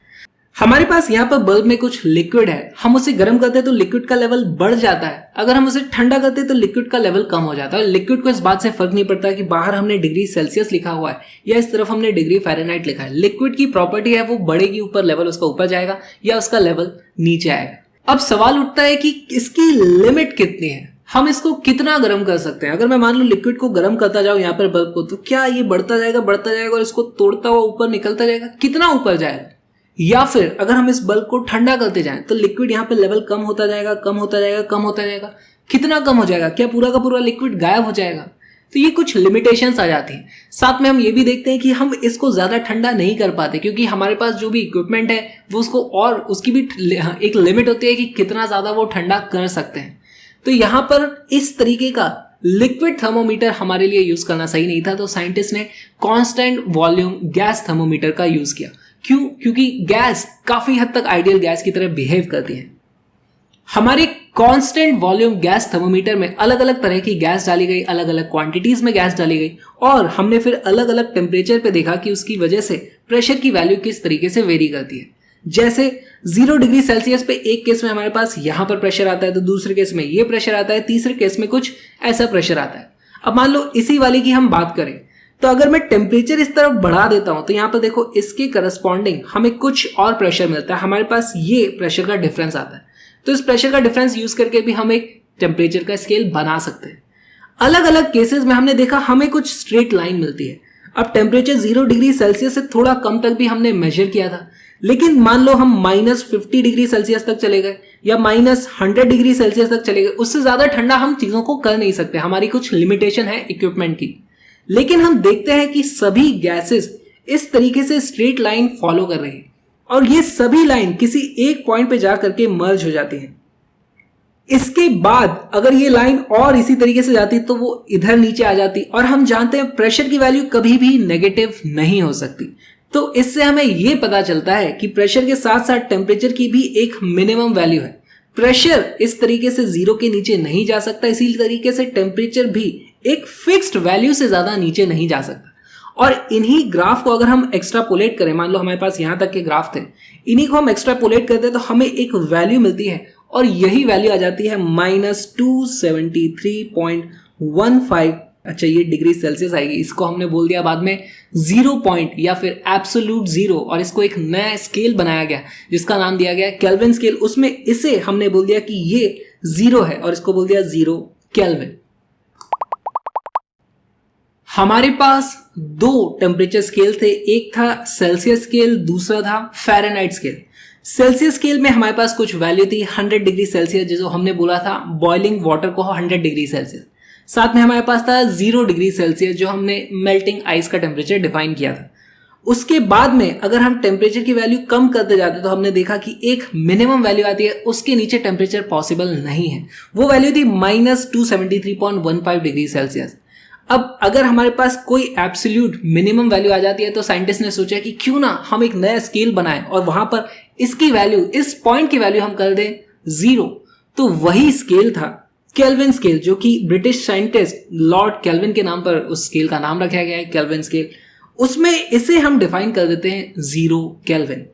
हमारे पास यहाँ पर बल्ब में कुछ लिक्विड है, हम उसे गर्म करते हैं तो लिक्विड का लेवल बढ़ जाता है, अगर हम उसे ठंडा करते हैं तो लिक्विड का लेवल कम हो जाता है। लिक्विड को इस बात से फर्क नहीं पड़ता कि बाहर हमने डिग्री सेल्सियस लिखा हुआ है या इस तरफ हमने डिग्री फ़ारेनहाइट लिखा है। लिक्विड की प्रॉपर्टी है वो बढ़ेगी ऊपर, लेवल उसका ऊपर जाएगा या उसका लेवल नीचे आएगा। अब सवाल उठता है कि इसकी लिमिट कितनी है, हम इसको कितना गर्म कर सकते हैं। अगर मैं मान लूं लिक्विड को गर्म करता जाऊं यहाँ पर बल्ब को, तो क्या ये बढ़ता जाएगा और इसको तोड़ता हुआ ऊपर निकलता जाएगा? कितना ऊपर जाएगा? या फिर अगर हम इस बल्ब को ठंडा करते जाएं तो लिक्विड यहाँ पर लेवल कम होता जाएगा, कितना कम हो जाएगा? क्या पूरा का पूरा लिक्विड गायब हो जाएगा? तो ये कुछ लिमिटेशंस आ जाती हैं। साथ में हम ये भी देखते हैं कि हम इसको ज़्यादा ठंडा नहीं कर पाते क्योंकि हमारे पास जो भी इक्विपमेंट है वो उसको, और उसकी भी एक लिमिट होती है कि कितना ज़्यादा वो ठंडा कर सकते हैं। तो यहाँ पर इस तरीके का लिक्विड थर्मोमीटर हमारे लिए यूज़ करना सही नहीं था, तो साइंटिस्ट ने कांस्टेंट वॉल्यूम गैस थर्मोमीटर का यूज़ किया। क्यों? क्योंकि गैस काफ़ी हद तक आइडियल गैस की तरह बिहेव करती है। हमारे कांस्टेंट वॉल्यूम गैस थर्मोमीटर में अलग अलग तरह की गैस डाली गई, अलग अलग क्वांटिटीज में गैस डाली गई और हमने फिर अलग अलग टेम्परेचर पे देखा कि उसकी वजह से प्रेशर की वैल्यू किस तरीके से वेरी करती है। जैसे 0 डिग्री सेल्सियस पे एक केस में हमारे पास यहां पर प्रेशर आता है, तो दूसरे केस में ये प्रेशर आता है, तीसरे केस में कुछ ऐसा प्रेशर आता है। अब मान लो इसी वाली की हम बात करें तो अगर मैं टेम्परेचर इस तरफ बढ़ा देता हूं तो यहां पर देखो इसके करस्पॉन्डिंग हमें कुछ और प्रेशर मिलता है, हमारे पास ये प्रेशर का डिफरेंस आता है। तो इस प्रेशर का डिफरेंस यूज करके भी हम एक टेम्परेचर का स्केल बना सकते हैं। अलग अलग केसेस में हमने देखा हमें कुछ स्ट्रेट लाइन मिलती है। अब टेम्परेचर 0 डिग्री सेल्सियस से थोड़ा कम तक भी हमने मेजर किया था, लेकिन मान लो हम -50 डिग्री सेल्सियस तक चले गए या -100 डिग्री सेल्सियस तक चले गए, उससे ज्यादा ठंडा हम चीजों को कर नहीं सकते, हमारी कुछ लिमिटेशन है इक्विपमेंट की। लेकिन हम देखते हैं कि सभी गैसेस इस तरीके से स्ट्रेट लाइन फॉलो कर रही है और ये सभी लाइन किसी एक पॉइंट पे जा करके मर्ज हो जाती हैं। इसके बाद अगर ये लाइन और इसी तरीके से जाती तो वो इधर नीचे आ जाती, और हम जानते हैं प्रेशर की वैल्यू कभी भी नेगेटिव नहीं हो सकती। तो इससे हमें ये पता चलता है कि प्रेशर के साथ साथ टेम्परेचर की भी एक मिनिमम वैल्यू है। प्रेशर इस तरीके से 0 के नीचे नहीं जा सकता, इसी तरीके से टेम्परेचर भी एक फिक्स्ड वैल्यू से ज्यादा नीचे नहीं जा सकता। और इन्हीं ग्राफ को अगर हम एक्स्ट्रापोलेट करें, मान लो हमारे पास यहां तक के ग्राफ थे, इन्हीं को हम एक्स्ट्रापोलेट करते हैं तो हमें एक वैल्यू मिलती है और यही वैल्यू आ जाती है -273.15। अच्छा, ये डिग्री सेल्सियस आएगी, इसको हमने बोल दिया बाद में 0 पॉइंट या फिर एब्सोल्यूट 0, और इसको एक नया स्केल बनाया गया जिसका नाम दिया गया केल्विन स्केल। उसमें इसे हमने बोल दिया कि ये 0 है और इसको बोल दिया 0 केल्विन। हमारे पास 2 टेम्परेचर स्केल थे, एक था सेल्सियस स्केल, दूसरा था फ़ारेनहाइट स्केल। सेल्सियस स्केल में हमारे पास कुछ वैल्यू थी 100 डिग्री सेल्सियस, जो हमने बोला था बॉइलिंग वाटर को 100 डिग्री सेल्सियस। साथ में हमारे पास था 0 डिग्री सेल्सियस जो हमने मेल्टिंग आइस का टेम्परेचर डिफाइन किया था। उसके बाद में अगर हम टेम्परेचर की वैल्यू कम करते जाते तो हमने देखा कि एक मिनिमम वैल्यू आती है, उसके नीचे टेम्परेचर पॉसिबल नहीं है। वो वैल्यू थी -273.15 डिग्री सेल्सियस। अब अगर हमारे पास कोई एब्सोल्यूट मिनिमम वैल्यू आ जाती है तो साइंटिस्ट ने सोचा कि क्यों ना हम एक नया स्केल बनाएं और वहां पर इसकी वैल्यू, इस पॉइंट की वैल्यू हम कर दें 0। तो वही स्केल था केल्विन स्केल, जो कि ब्रिटिश साइंटिस्ट लॉर्ड केल्विन के नाम पर उस स्केल का नाम रखा गया है, केल्विन स्केल। उसमें इसे हम डिफाइन कर देते हैं 0 केल्विन।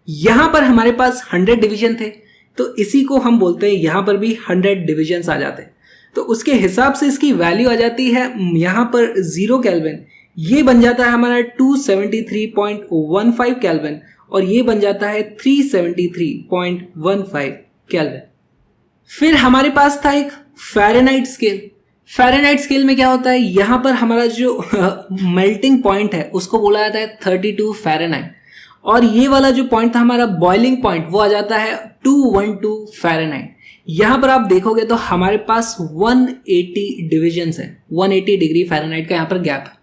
यहां पर हमारे पास 100 डिवीजन थे तो इसी को हम बोलते हैं, यहां पर भी 100 डिविजन आ जाते हैं, तो उसके हिसाब से इसकी वैल्यू आ जाती है यहां पर 0 केल्विन। ये बन जाता है हमारा 273.15 केल्विन और ये बन जाता है 373.15 केल्विन। फिर हमारे पास था एक फ़ारेनहाइट स्केल। फ़ारेनहाइट स्केल में क्या होता है, यहाँ पर हमारा जो मेल्टिंग पॉइंट है उसको बोला जाता है 32 फ़ारेनहाइट, और ये वाला जो पॉइंट था हमारा बॉइलिंग पॉइंट वो आ जाता है 212 फ़ारेनहाइट। यहाँ पर आप देखोगे तो हमारे पास 180 डिविजन्स है, 180 डिग्री फ़ारेनहाइट का यहाँ पर गैप है।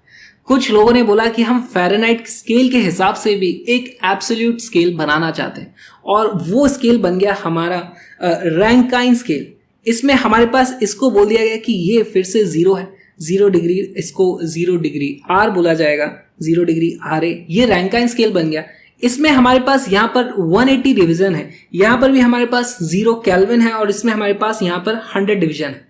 कुछ लोगों ने बोला कि हम फ़ारेनहाइट स्केल के हिसाब से भी एक एब्सोल्यूट स्केल बनाना चाहते हैं, और वो स्केल बन गया हमारा रैंकाइन स्केल। इसमें हमारे पास इसको बोल दिया गया कि ये फिर से 0 है, 0 डिग्री, इसको 0 डिग्री आर बोला जाएगा, 0 डिग्री आर ए, ये रैंकाइन स्केल बन गया। इसमें हमारे पास यहाँ पर 180 डिवीजन है, यहाँ पर भी हमारे पास 0 केल्विन है, और इसमें हमारे पास यहाँ पर 100 डिवीजन है।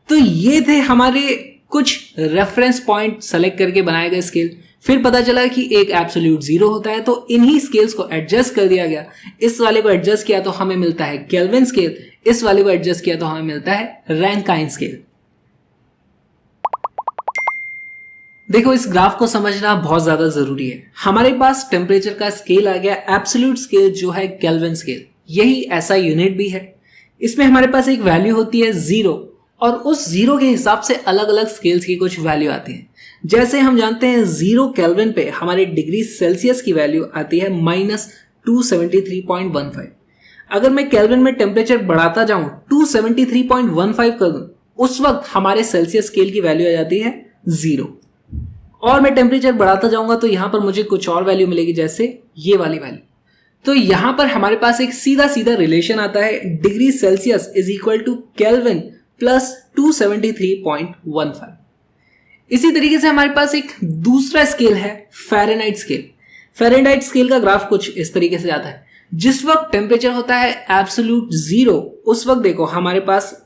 तो ये थे हमारे कुछ रेफरेंस पॉइंट सेलेक्ट करके बनाए गए स्केल। फिर पता चला कि एक एब्सोल्यूट 0 होता है, तो इन्हीं स्केल्स को एडजस्ट कर दिया गया। इस वाले को एडजस्ट किया तो हमें मिलता है केल्विन स्केल, इस वाले को एडजस्ट किया तो हमें मिलता है रैंकाइन स्केल। देखो, इस ग्राफ को समझना बहुत ज्यादा जरूरी है। हमारे पास टेम्परेचर का स्केल आ गया, एब्सोल्यूट स्केल जो है केल्विन स्केल, यही ऐसा यूनिट भी है। इसमें हमारे पास एक वैल्यू होती है 0, और उस 0 के हिसाब से अलग अलग स्केल्स की कुछ वैल्यू आती है। जैसे हम जानते हैं 0 केल्विन पे हमारे डिग्री सेल्सियस की वैल्यू आती है -273.15। अगर मैं केल्विन में टेम्परेचर बढ़ाता जाऊं 273.15 कर दूं, उस वक्त हमारे सेल्सियस स्केल की वैल्यू आ जाती है 0। और मैं टेम्परेचर बढ़ाता जाऊंगा तो यहां पर मुझे कुछ और वैल्यू मिलेगी, जैसे ये वाली वैल्यू। तो यहां पर हमारे पास एक सीधा सीधा रिलेशन आता है, degree Celsius is equal to kelvin plus 273.15। इसी तरीके से हमारे पास एक दूसरा स्केल है फ़ारेनहाइट स्केल। फ़ारेनहाइट स्केल का ग्राफ कुछ इस तरीके से आता है। जिस वक्त टेम्परेचर होता है एब्सोल्यूट 0, उस वक्त देखो हमारे पास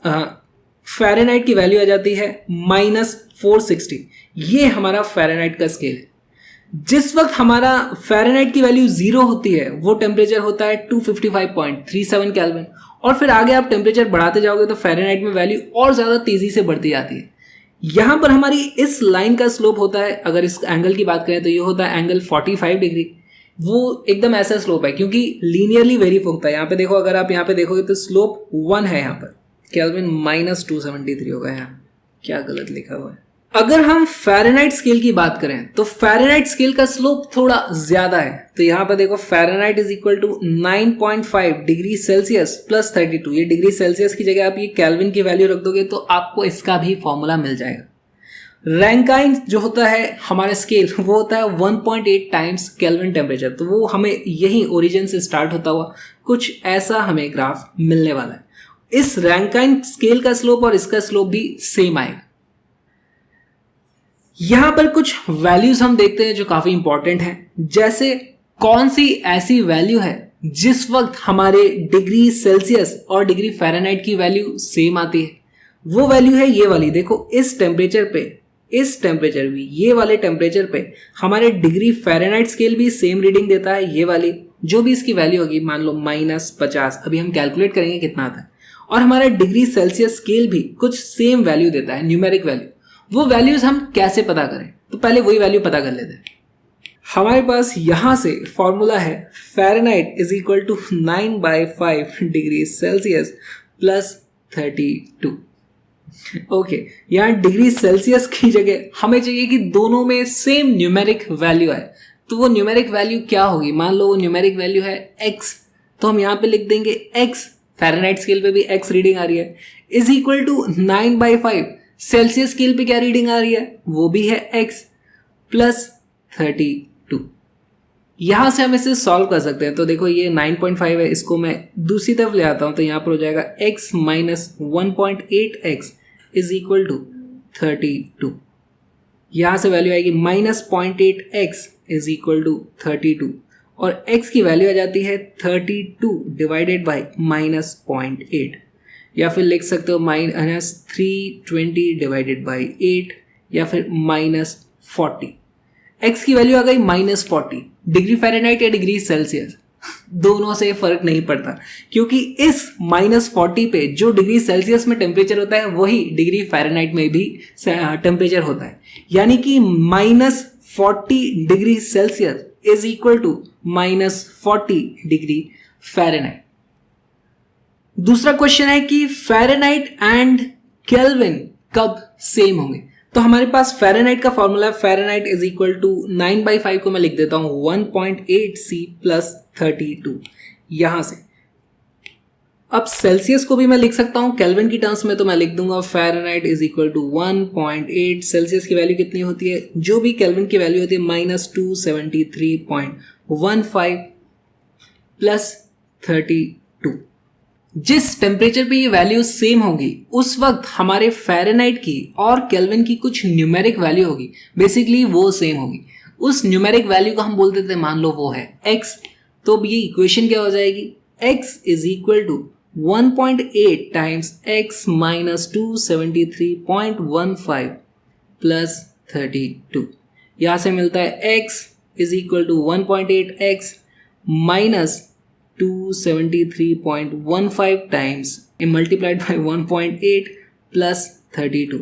फ़ारेनहाइट की वैल्यू आ जाती है -460। ये हमारा फ़ारेनहाइट का स्केल है। जिस वक्त हमारा फ़ारेनहाइट की वैल्यू 0 होती है, वो टेम्परेचर होता है 255.37 केल्विन। और फिर आगे आप टेम्परेचर बढ़ाते जाओगे तो फ़ारेनहाइट में वैल्यू और ज़्यादा तेज़ी से बढ़ती जाती है। यहाँ पर हमारी इस लाइन का स्लोप होता है, अगर इस एंगल की बात करें तो ये होता है एंगल 45 डिग्री। वो एकदम ऐसा स्लोप है क्योंकि लीनियरली वेरी होता है। यहाँ पे देखो, अगर आप यहाँ पे देखोगे तो स्लोप 1 है, यहाँ पर केल्विन -273 होगा। यहाँ क्या गलत लिखा हुआ है। अगर हम फ़ारेनहाइट स्केल की बात करें तो फ़ारेनहाइट स्केल का स्लोप थोड़ा ज्यादा है। तो यहाँ पर देखो Fahrenheit is equal to 9.5 degree Celsius plus 32। ये डिग्री सेल्सियस की जगह आप ये केल्विन की वैल्यू रख दोगे तो आपको इसका भी फॉर्मूला मिल जाएगा। रैंकाइन जो होता है हमारा स्केल, वो होता है 1.8 टाइम्स केल्विन टेम्परेचर। तो वो हमें यही ओरिजिन से स्टार्ट होता हुआ कुछ ऐसा हमें ग्राफ मिलने वाला है। इस रैंकाइन स्केल का स्लोप और इसका स्लोप भी सेम आएगा। यहां पर कुछ वैल्यूज हम देखते हैं जो काफी इंपॉर्टेंट हैं, जैसे कौन सी ऐसी वैल्यू है जिस वक्त हमारे डिग्री सेल्सियस और डिग्री फ़ारेनहाइट की वैल्यू सेम आती है। वो वैल्यू है ये वाली। देखो, इस टेम्परेचर पे, इस टेम्परेचर भी, ये वाले टेम्परेचर पे हमारे डिग्री फ़ारेनहाइट स्केल भी सेम रीडिंग देता है। ये वाली जो भी इसकी वैल्यू होगी, मान लो -50, अभी हम कैलकुलेट करेंगे कितना आता है। और हमारा डिग्री सेल्सियस स्केल भी कुछ सेम वैल्यू देता है, न्यूमेरिक वैल्यू। वो वैल्यूज हम कैसे पता करें, तो पहले वही वैल्यू पता कर लेते हैं। हमारे पास यहां से फॉर्मूला है Fahrenheit is equal to 9/5 degree Celsius plus 32। Okay, यहाँ डिग्री सेल्सियस की जगह हमें चाहिए कि दोनों में सेम न्यूमेरिक वैल्यू है। तो वो न्यूमेरिक वैल्यू क्या होगी? मान लो वो न्यूमेरिक वैल्यू है x, तो हम यहाँ पे लिख देंगे x, फ़ारेनहाइट स्केल पे भी x रीडिंग आ रही है, is equal to 9/5। Celsius scale पे क्या रीडिंग आ रही है? वो भी है x प्लस 32। यहां से हम इसे सॉल्व कर सकते हैं। तो देखो, ये 9.5 है, इसको मैं दूसरी तरफ ले आता हूं तो यहां पर हो जाएगा x minus 1.8x is equal to 32। यहां से वैल्यू आएगी -0.8x इज इक्वल टू 32, और x की वैल्यू आ जाती है 32 डिवाइडेड बाई -0.8, या फिर लिख सकते हो -320 डिवाइडेड बाई 8, या फिर -40। x की वैल्यू आ गई -40। डिग्री फ़ारेनहाइट या डिग्री सेल्सियस, दोनों से फर्क नहीं पड़ता, क्योंकि इस -40 पे जो डिग्री सेल्सियस में टेम्परेचर होता है वही डिग्री फ़ारेनहाइट में भी टेम्परेचर होता है। यानी कि -40 degree Celsius is equal to -40 degree Fahrenheit. दूसरा क्वेश्चन है कि फ़ारेनहाइट एंड केल्विन कब सेम होंगे। तो हमारे पास फ़ारेनहाइट का फॉर्मूला है, फ़ारेनहाइट इज इक्वल टू 9/5 को मैं लिख देता हूं 1.8C प्लस 32 यहां से। अब सेल्सियस को भी मैं लिख सकता हूं केल्विन की टर्म्स में, तो मैं लिख दूंगा Fahrenheit is equal to 1.8, Celsius की वैल्यू कितनी होती है, जो भी केल्विन की वैल्यू होती है -273.15 प्लस 32। जिस टेम्परेचर पे ये वैल्यू सेम होगी उस वक्त हमारे फ़ारेनहाइट की और केल्विन की कुछ न्यूमेरिक वैल्यू होगी, बेसिकली वो सेम होगी। उस न्यूमेरिक वैल्यू को हम बोल देते हैं, मान लो वो है x। तो अब ये इक्वेशन क्या हो जाएगी, x is equal to 1.8 times x minus 273.15 plus 32। यहां से मिलता है x is equal to 1.8x minus 273.15 times multiplied by 1.8 plus 32,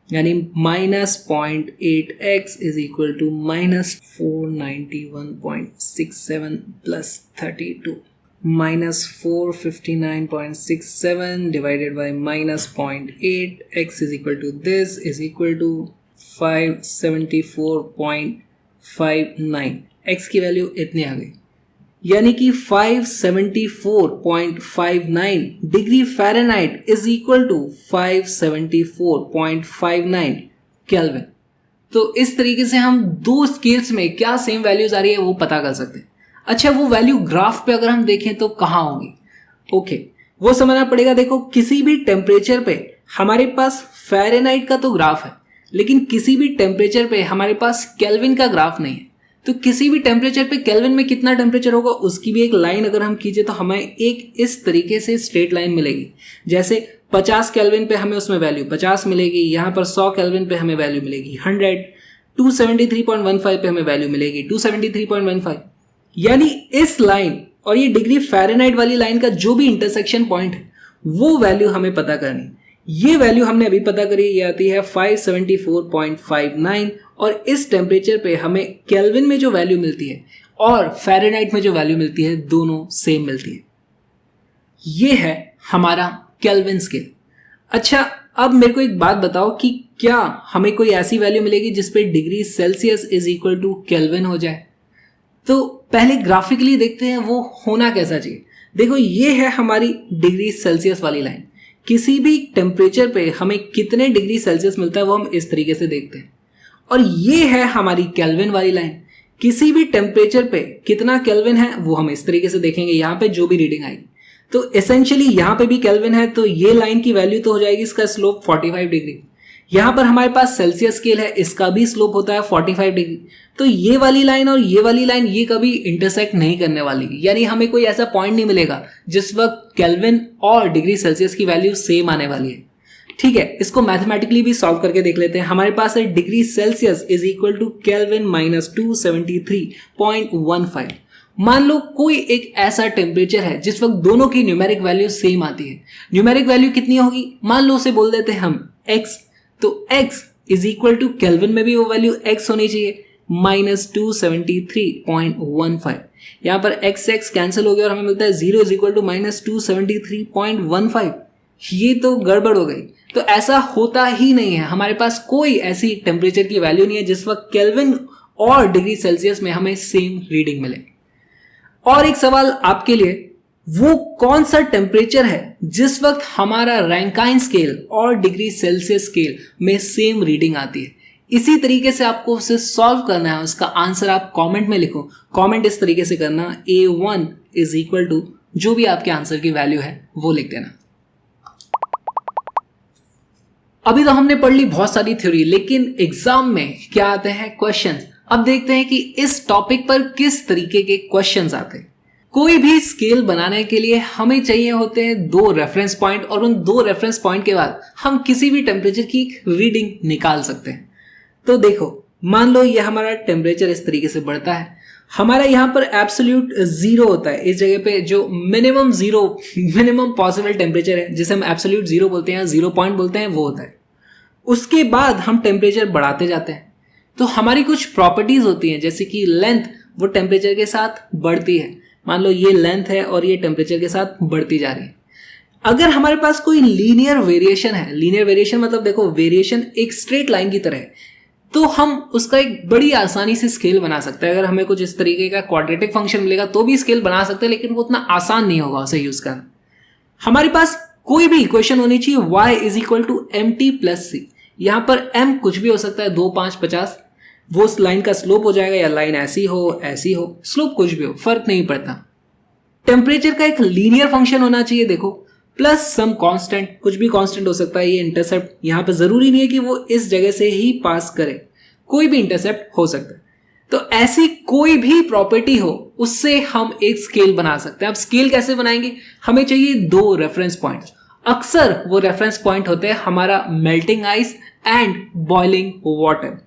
यानी -0.8x is equal to -491.67 plus 32, -459.67 divided by -0.8 x is equal to this is equal to 574.59। x की वैल्यू इतनी आ गई, यानी कि 574.59 degree Fahrenheit is equal to 574.59 kelvin. तो इस तरीके से हम दो स्केल्स में क्या सेम वैल्यूज आ रही है वो पता कर सकते हैं। अच्छा, वो वैल्यू ग्राफ पे अगर हम देखें तो कहाँ होंगी, ओके, वो समझना पड़ेगा। देखो, किसी भी टेम्परेचर पे हमारे पास फ़ारेनहाइट का तो ग्राफ है, लेकिन किसी भी टेम्परेचर पे हमारे पास केल्विन का ग्राफ नहीं है। तो किसी भी टेम्परेचर पे केल्विन में कितना टेम्परेचर होगा उसकी भी एक लाइन अगर हम खींचे तो हमें एक इस तरीके से स्ट्रेट लाइन मिलेगी। जैसे 50 केल्विन पे हमें उसमें वैल्यू 50 मिलेगी, यहाँ पर 100 केल्विन पे हमें वैल्यू मिलेगी 100, 273.15 पे हमें वैल्यू मिलेगी 273.15। यानी इस लाइन और ये डिग्री फ़ारेनहाइट वाली लाइन का जो भी इंटरसेक्शन पॉइंट है वो वैल्यू हमें पता करनी। ये वैल्यू हमने अभी पता करी, ये आती है 574.59, और इस टेम्परेचर पे हमें केल्विन में जो वैल्यू मिलती है और फ़ारेनहाइट में जो वैल्यू मिलती है दोनों सेम मिलती है। ये है हमारा केल्विन स्केल। अच्छा, अब मेरे को एक बात बताओ कि क्या हमें कोई ऐसी वैल्यू मिलेगी जिस पे degree Celsius is equal to kelvin हो जाए? तो पहले ग्राफिकली देखते हैं वो होना कैसा चाहिए। देखो, ये है हमारी डिग्री सेल्सियस वाली लाइन। किसी भी टेम्परेचर पे हमें कितने डिग्री सेल्सियस मिलता है वो हम इस तरीके से देखते हैं। और ये है हमारी केल्विन वाली लाइन। किसी भी टेम्परेचर पे कितना केल्विन है वो हम इस तरीके से देखेंगे, यहाँ पे जो भी रीडिंग आएगी। तो एसेंशियली यहाँ पे भी केल्विन है, तो ये लाइन की वैल्यू तो हो जाएगी इसका स्लोप 45 डिग्री। यहाँ पर हमारे पास सेल्सियस स्केल है, इसका भी स्लोप होता है 45 डिग्री। तो ये वाली लाइन और ये वाली लाइन ये कभी इंटरसेक्ट नहीं करने वाली, यानी हमें कोई ऐसा पॉइंट नहीं मिलेगा जिस वक्त केल्विन और डिग्री सेल्सियस की वैल्यू सेम आने वाली है। ठीक है, इसको मैथमेटिकली भी सॉल्व करके देख लेते हैं। हमारे पास है degree Celsius is equal to kelvin minus 273.15। मान लो कोई एक ऐसा टेम्परेचर है जिस वक्त दोनों की न्यूमेरिक वैल्यू सेम आती है। न्यूमेरिक वैल्यू कितनी होगी, मान लो उसे बोल देते हैं हम x। तो x is equal to kelvin में भी वो वैल्यू x होनी चाहिए माइनस 273.15। यहाँ पर x कैंसिल हो गया और हमें मिलता है 0 इज इक्वल टू माइनस 273.15। ये तो गड़बड़ हो गई। तो ऐसा होता ही नहीं है, हमारे पास कोई ऐसी टेम्परेचर की वैल्यू नहीं है जिस वक्त केल्विन और डिग्री सेल्सियस में हमें सेम रीडिंग मिले। और एक सवाल आपके लिए, वो कौन सा टेम्परेचर है जिस वक्त हमारा रैंकाइन स्केल और डिग्री सेल्सियस स्केल में सेम रीडिंग आती है? इसी तरीके से आपको उसे सॉल्व करना है। उसका आंसर आप कमेंट में लिखो। कमेंट इस तरीके से करना, A1 इज इक्वल टू जो भी आपके आंसर की वैल्यू है वो लिख देना। अभी तो हमने पढ़ ली बहुत सारी थ्योरी, लेकिन एग्जाम में क्या आते हैं क्वेश्चंस। अब देखते हैं कि इस टॉपिक पर किस तरीके के क्वेश्चंस आते हैं। कोई भी स्केल बनाने के लिए हमें चाहिए होते हैं 2 रेफरेंस पॉइंट, और उन 2 रेफरेंस पॉइंट के बाद हम किसी भी टेम्परेचर की रीडिंग निकाल सकते हैं। तो देखो, मान लो ये हमारा टेम्परेचर इस तरीके से बढ़ता है, हमारा यहाँ पर एब्सोल्यूट 0 होता है। इस जगह पे जो मिनिमम पॉसिबल टेम्परेचर है जिसे हम एब्सोल्यूट 0 बोलते हैं, 0 पॉइंट बोलते हैं, वो होता है। उसके बाद हम टेम्परेचर बढ़ाते जाते हैं। तो हमारी कुछ प्रॉपर्टीज होती हैं, जैसे कि लेंथ वो टेम्परेचर के साथ बढ़ती है। मान लो ये लेंथ है और ये टेम्परेचर के साथ बढ़ती जा रही है। अगर हमारे पास कोई लीनियर वेरिएशन है, लीनियर वेरिएशन मतलब देखो वेरिएशन एक स्ट्रेट लाइन की तरह है, तो हम उसका एक बड़ी आसानी से स्केल बना सकते हैं। अगर हमें कुछ इस तरीके का क्वाड्रेटिक फंक्शन मिलेगा तो भी स्केल बना सकते हैं, लेकिन वो उतना आसान नहीं होगा उसे यूज करना। हमारे पास कोई भी इक्वेशन होनी चाहिए y is equal to M T plus C. यहां पर m कुछ भी हो सकता है, 2, 5, 50, वो उस लाइन का स्लोप हो जाएगा, या लाइन ऐसी हो स्लोप कुछ भी हो, फर्क नहीं पड़ता। टेम्परेचर का एक लीनियर फंक्शन होना चाहिए देखो, प्लस सम कांस्टेंट, कुछ भी कांस्टेंट हो सकता है। ये इंटरसेप्ट यहां पे जरूरी नहीं है कि वो इस जगह से ही पास करे, कोई भी इंटरसेप्ट हो सकता है। तो ऐसी कोई भी प्रॉपर्टी हो उससे हम एक स्केल बना सकते हैं। अब स्केल कैसे बनाएंगे? हमें चाहिए 2 रेफरेंस पॉइंट। अक्सर वो रेफरेंस पॉइंट होते हैं हमारा melting ice and boiling water.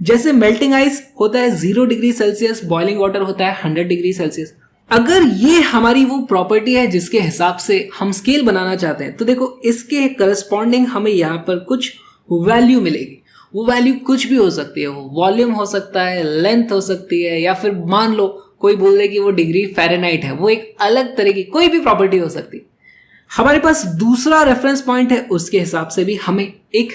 जैसे मेल्टिंग आइस होता है 0 डिग्री सेल्सियस, बॉइलिंग वाटर होता है 100 डिग्री सेल्सियस। अगर ये हमारी वो प्रॉपर्टी है जिसके हिसाब से हम स्केल बनाना चाहते हैं, तो देखो इसके करस्पॉन्डिंग हमें यहाँ पर कुछ वैल्यू मिलेगी। वो वैल्यू कुछ भी हो सकती है, वो वॉल्यूम हो सकता है, लेंथ हो सकती है, या फिर मान लो कोई बोल दे कि वो डिग्री फ़ारेनहाइट है, वो एक अलग तरह की कोई भी प्रॉपर्टी हो सकती है। हमारे पास दूसरा रेफरेंस पॉइंट है, उसके हिसाब से भी हमें एक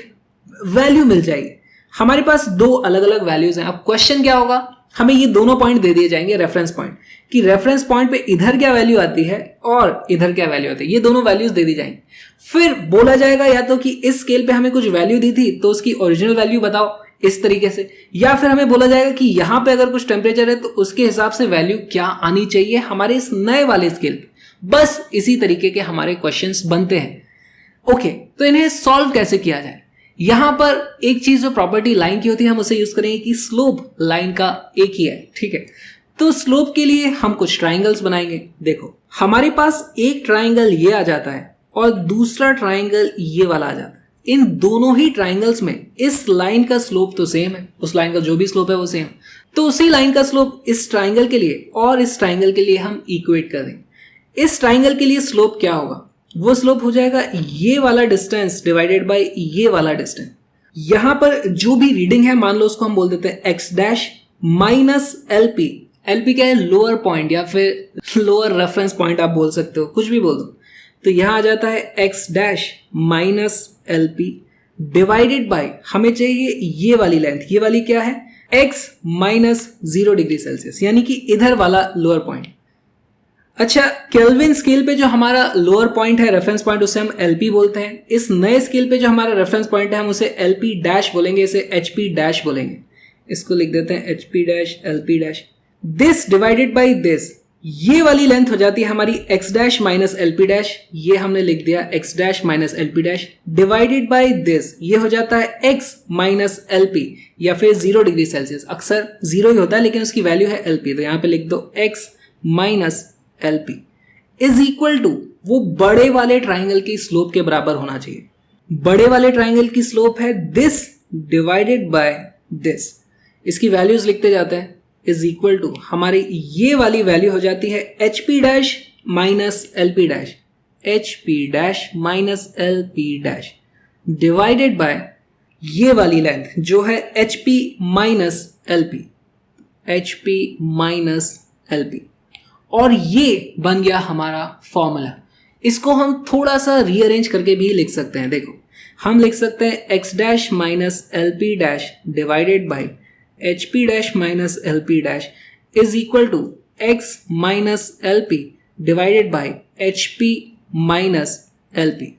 वैल्यू मिल जाएगी। हमारे पास 2 अलग अलग वैल्यूज हैं। अब क्वेश्चन क्या होगा, हमें ये दोनों पॉइंट दे दिए जाएंगे रेफरेंस पॉइंट, कि रेफरेंस पॉइंट पे इधर क्या वैल्यू आती है और इधर क्या वैल्यू आती है, ये दोनों वैल्यूज दे दी जाएंगी। फिर बोला जाएगा या तो कि इस स्केल पे हमें कुछ वैल्यू दी थी तो उसकी ओरिजिनल वैल्यू बताओ इस तरीके से, या फिर हमें बोला जाएगा कि यहां पे अगर कुछ टेम्परेचर है तो उसके हिसाब से वैल्यू क्या आनी चाहिए हमारे इस नए वाले स्केल पे। बस इसी तरीके के हमारे क्वेश्चंस बनते हैं। ओके, तो इन्हें सॉल्व कैसे किया जाए? यहां पर एक चीज जो प्रॉपर्टी लाइन की होती है हम उसे यूज करेंगे कि स्लोप लाइन का एक ही है, ठीक है। तो स्लोप के लिए हम कुछ ट्राइंगल्स बनाएंगे। देखो हमारे पास एक ट्राइंगल ये आ जाता है और दूसरा ट्राइंगल ये वाला आ जाता है। इन दोनों ही ट्राइंगल्स में इस लाइन का स्लोप तो सेम है, उस लाइन का जो भी स्लोप है वो सेम, तो उसी लाइन का स्लोप इस ट्राइंगल के लिए और इस ट्राइंगल के लिए हम इक्वेट कर देंगे। इस ट्राइंगल के लिए स्लोप क्या होगा? वो स्लोप हो जाएगा ये वाला डिस्टेंस डिवाइडेड बाय ये वाला डिस्टेंस। यहां पर जो भी रीडिंग है मान लो उसको हम बोल देते हैं x dash minus LP. LP क्या है? लोअर पॉइंट या फिर लोअर रेफरेंस पॉइंट आप बोल सकते हो, कुछ भी बोल दो। तो यहां आ जाता है x dash minus LP divided by, हमें चाहिए ये वाली लेंथ, ये वाली क्या है? एक्स माइनस 0 डिग्री सेल्सियस, यानी कि इधर वाला लोअर पॉइंट। अच्छा, केल्विन स्केल पे जो हमारा लोअर पॉइंट है, रेफरेंस पॉइंट, उसे हम एलपी बोलते हैं। इस नए स्केल पे जो हमारा रेफरेंस पॉइंट है हम उसे एलपी डैश बोलेंगे, इसे एचपी डैश बोलेंगे। इसको लिख देते हैं HP dash LP dash. This divided by this, ये वाली लेंथ हो जाती है हमारी x dash minus LP dash, ये हमने लिख दिया x dash minus LP dash divided by this, ये हो जाता है एक्स माइनस एलपी या फिर 0 डिग्री सेल्सियस। अक्सर 0 ही होता है लेकिन उसकी वैल्यू है एलपी, तो यहां पे लिख दो x minus LP is equal to वो बड़े वाले ट्राइंगल की स्लोप के बराबर होना चाहिए। बड़े वाले ट्राइंगल की स्लोप है दिस डिवाइडेड बाय दिस, इसकी वैल्यूज लिखते जाते हैं, इज इक्वल टू हमारी ये वाली वैल्यू हो जाती है H P dash minus L P dash, H P dash minus L P dash divided by ये वाली लेंथ जो है H P minus L P, H P minus L P. और ये बन गया हमारा फॉर्मूला। इसको हम थोड़ा सा रीअरेंज करके भी लिख सकते हैं। देखो हम लिख सकते हैं x dash minus L P dash divided by H P dash minus L P dash is equal to x minus L P divided by H P minus L P.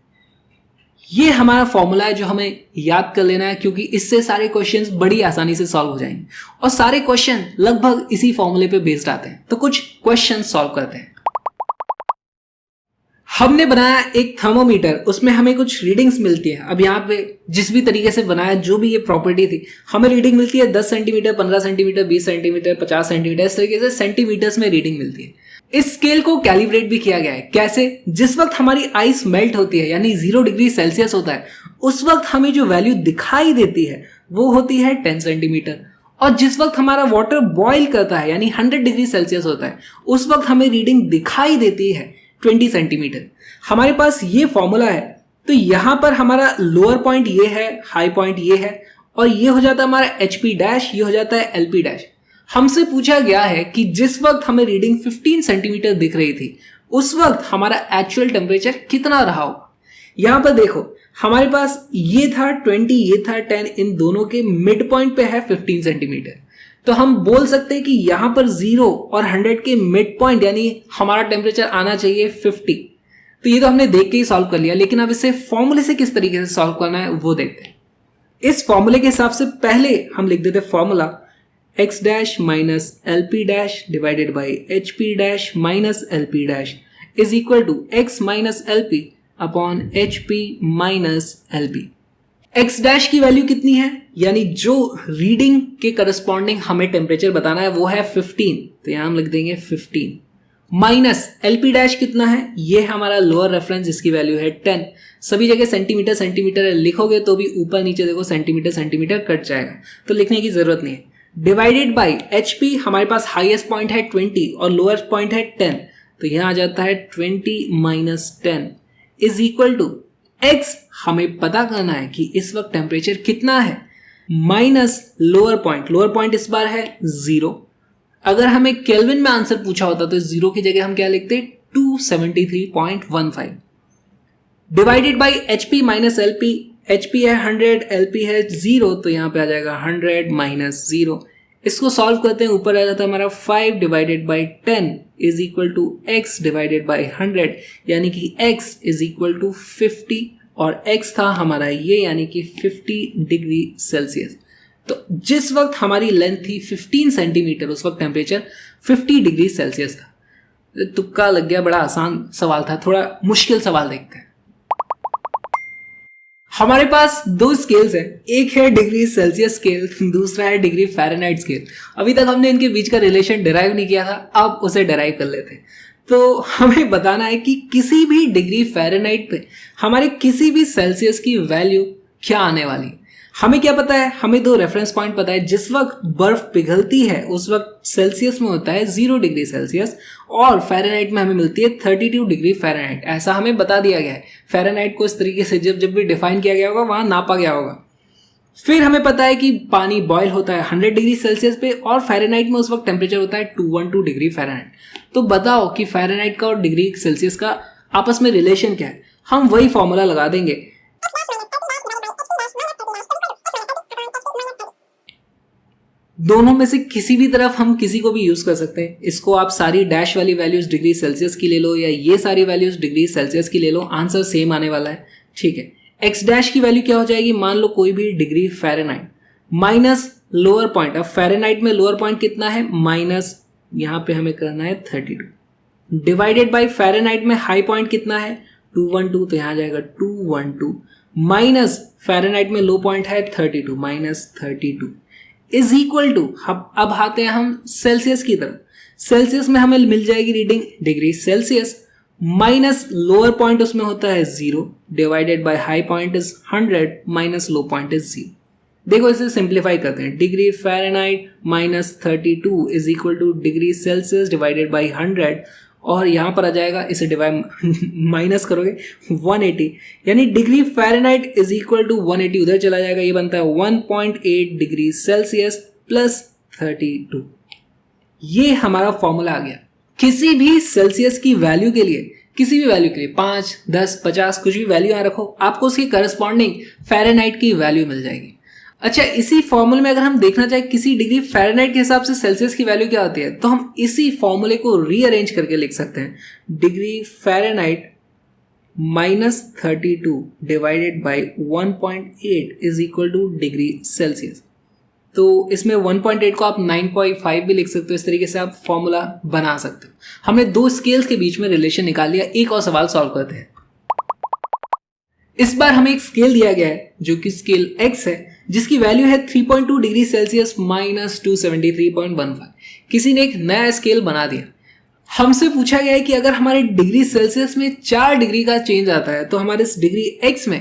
ये हमारा फॉर्मूला है जो हमें याद कर लेना है, क्योंकि इससे सारे क्वेश्चंस बड़ी आसानी से सॉल्व हो जाएंगे और सारे क्वेश्चन लगभग इसी फॉर्मूले पे बेस्ड आते हैं। तो कुछ क्वेश्चन सॉल्व करते हैं। हमने बनाया एक थर्मोमीटर, उसमें हमें कुछ रीडिंग्स मिलती है। अब यहाँ पे जिस भी तरीके से बनाया, जो भी ये प्रॉपर्टी थी, हमें रीडिंग मिलती है 10 सेंटीमीटर, 15 सेंटीमीटर, 20 सेंटीमीटर, 50 सेंटीमीटर, इस तरीके से सेंटीमीटर्स में रीडिंग मिलती है। इस स्केल को कैलिब्रेट भी किया गया है। कैसे? जिस वक्त हमारी आइस मेल्ट होती है यानी 0 डिग्री सेल्सियस होता है, उस वक्त हमें जो वैल्यू दिखाई देती है वो होती है 10 सेंटीमीटर, और जिस वक्त हमारा वाटर बॉइल करता है यानी 100 डिग्री सेल्सियस होता है, उस वक्त हमें रीडिंग दिखाई देती है 20 सेंटीमीटर। हमारे पास ये फॉर्मूला है, तो यहां पर हमारा लोअर पॉइंट ये है, हाई पॉइंट ये है, और ये हो जाता है हमारा एच पी डैश, ये हो जाता है एल पी डैश। हमसे पूछा गया है कि जिस वक्त हमें रीडिंग 15 सेंटीमीटर दिख रही थी उस वक्त हमारा एक्चुअल टेम्परेचर कितना रहा होगा। यहां पर देखो हमारे पास ये था 20, ये था 10, इन दोनों के मिड पॉइंट पे है 15 सेंटीमीटर। तो हम बोल सकते हैं कि यहां पर 0 और 100 के मिड पॉइंट यानी हमारा टेम्परेचर आना चाहिए 50। तो ये तो हमने देख के ही सॉल्व कर लिया, लेकिन अब इसे फॉर्मूले से किस तरीके से सॉल्व करना है वो देखते हैं। इस फॉर्मूले के हिसाब से पहले हम लिख देते formula x dash minus LP dash divided by HP dash minus LP dash is equal to x minus LP upon HP minus LP। x dash की वैल्यू कितनी है, यानी जो रीडिंग के करस्पॉन्डिंग हमें टेम्परेचर बताना है वो है 15, तो यहां हम लिख देंगे 15 माइनस LP डैश कितना है, ये हमारा लोअर रेफरेंस जिसकी वैल्यू है 10। सभी जगह सेंटीमीटर सेंटीमीटर लिखोगे तो भी ऊपर नीचे देखो सेंटीमीटर सेंटीमीटर कट जाएगा, तो लिखने की जरूरत नहीं है। डिवाइडेड बाई HP, हमारे पास हाईएस्ट पॉइंट है 20 और लोएस्ट पॉइंट है 10, तो यहां आ जाता है 20 minus 10 is equal to x, हमें पता करना है कि इस वक्त टेम्परेचर कितना है, माइनस लोअर पॉइंट इस बार है 0। अगर हमें केल्विन में आंसर पूछा होता तो 0 की जगह हम क्या लिखते 273.15 divided by HP minus LP। HP है 100, LP है 0, तो यहां पे आ जाएगा 100 माइनस 0। इसको सॉल्व करते हैं, ऊपर आ जाता है हमारा 5 divided by 10 is equal to x divided by 100, यानी कि x इज इक्वल टू 50 और x था हमारा ये यानी कि 50 डिग्री सेल्सियस। तो जिस वक्त हमारी लेंथ थी 15 सेंटीमीटर उस वक्त टेम्परेचर 50 डिग्री सेल्सियस था। तुक्का लग गया, बड़ा आसान सवाल था, थोड़ा मुश्किल सवाल देखते हैं। हमारे पास दो स्केल्स हैं, एक है डिग्री सेल्सियस स्केल, दूसरा है डिग्री फ़ारेनहाइट स्केल। अभी तक हमने इनके बीच का रिलेशन डिराइव नहीं किया था, अब उसे डिराइव कर लेते हैं। तो हमें बताना है कि किसी भी डिग्री फ़ारेनहाइट पे हमारे किसी भी सेल्सियस की वैल्यू क्या आने वाली है। हमें क्या पता है, हमें दो रेफरेंस पॉइंट पता है। जिस वक्त बर्फ पिघलती है उस वक्त सेल्सियस में होता है 0 डिग्री सेल्सियस और फ़ारेनहाइट में हमें मिलती है 32 डिग्री फ़ारेनहाइट। ऐसा हमें बता दिया गया है। फ़ारेनहाइट को इस तरीके से जब भी डिफाइन किया गया होगा वहां नापा गया होगा। फिर हमें पता है कि पानी बॉयल होता है 100 डिग्री सेल्सियस पे और फ़ारेनहाइट में उस वक्त टेम्परेचर होता है 212 डिग्री फ़ारेनहाइट। तो बताओ कि फ़ारेनहाइट का और डिग्री सेल्सियस का आपस में रिलेशन क्या है। हम वही फॉर्मूला लगा देंगे। दोनों में से किसी भी तरफ हम किसी को भी यूज कर सकते हैं। इसको आप सारी डैश वाली वैल्यूज डिग्री सेल्सियस की ले लो या ये सारी वैल्यूज डिग्री सेल्सियस की ले लो, आंसर सेम आने वाला है। ठीक है, एक्स डैश की वैल्यू क्या हो जाएगी, मान लो कोई भी degree Fahrenheit minus lower point. अब फ़ारेनहाइट में लोअर पॉइंट कितना है, माइनस, यहां पे हमें करना है 32 डिवाइडेड बाई फ़ारेनहाइट में हाई पॉइंट कितना है 212, तो यहां आ जाएगा 212 माइनस फ़ारेनहाइट में लो पॉइंट है 32 माइनस 32 इज इक्वल टू, अब आते हैं हम सेल्सियस की तरफ। सेल्सियस में हमें मिल जाएगी reading degree Celsius minus lower point उसमें होता है 0 divided by high point is 100 minus low point is 0। देखो इसे सिंप्लीफाई करते हैं, degree Fahrenheit minus 32 is equal two degree Celsius divided by 100 और यहां पर आ जाएगा, इसे डिवाइड माइनस करोगे 180, यानी degree Fahrenheit is equal to 180 उधर चला जाएगा, ये बनता है 1.8 डिग्री सेल्सियस प्लस 32। ये हमारा फॉर्मूला आ गया। किसी भी सेल्सियस की वैल्यू के लिए, किसी भी वैल्यू के लिए 5, 10, 50 कुछ भी वैल्यू यहां रखो, आपको उसकी करस्पॉन्डिंग फ़ारेनहाइट की वैल्यू मिल जाएगी। अच्छा, इसी फॉर्मूले में अगर हम देखना चाहें किसी डिग्री फ़ारेनहाइट के हिसाब से सेल्सियस की वैल्यू क्या होती है, तो हम इसी फॉर्मूले को रीअरेंज करके लिख सकते हैं। Degree Fahrenheit minus 32 divided by 1.8 is equal two degree Celsius. तो इसमें 1.8 को आप 9.5 भी लिख सकते हो। इस तरीके से आप फॉर्मूला बना सकते हो। हमने दो स्केल्स के बीच में रिलेशन निकाल लिया। एक और सवाल सॉल्व करते हैं। इस बार हमें एक स्केल दिया गया है जो कि स्केल x है, जिसकी वैल्यू है 3.2 डिग्री सेल्सियस माइनस 273.15। किसी ने एक नया स्केल बना दिया। हमसे पूछा गया है कि अगर हमारे डिग्री सेल्सियस में 4 डिग्री का चेंज आता है तो हमारे इस डिग्री x में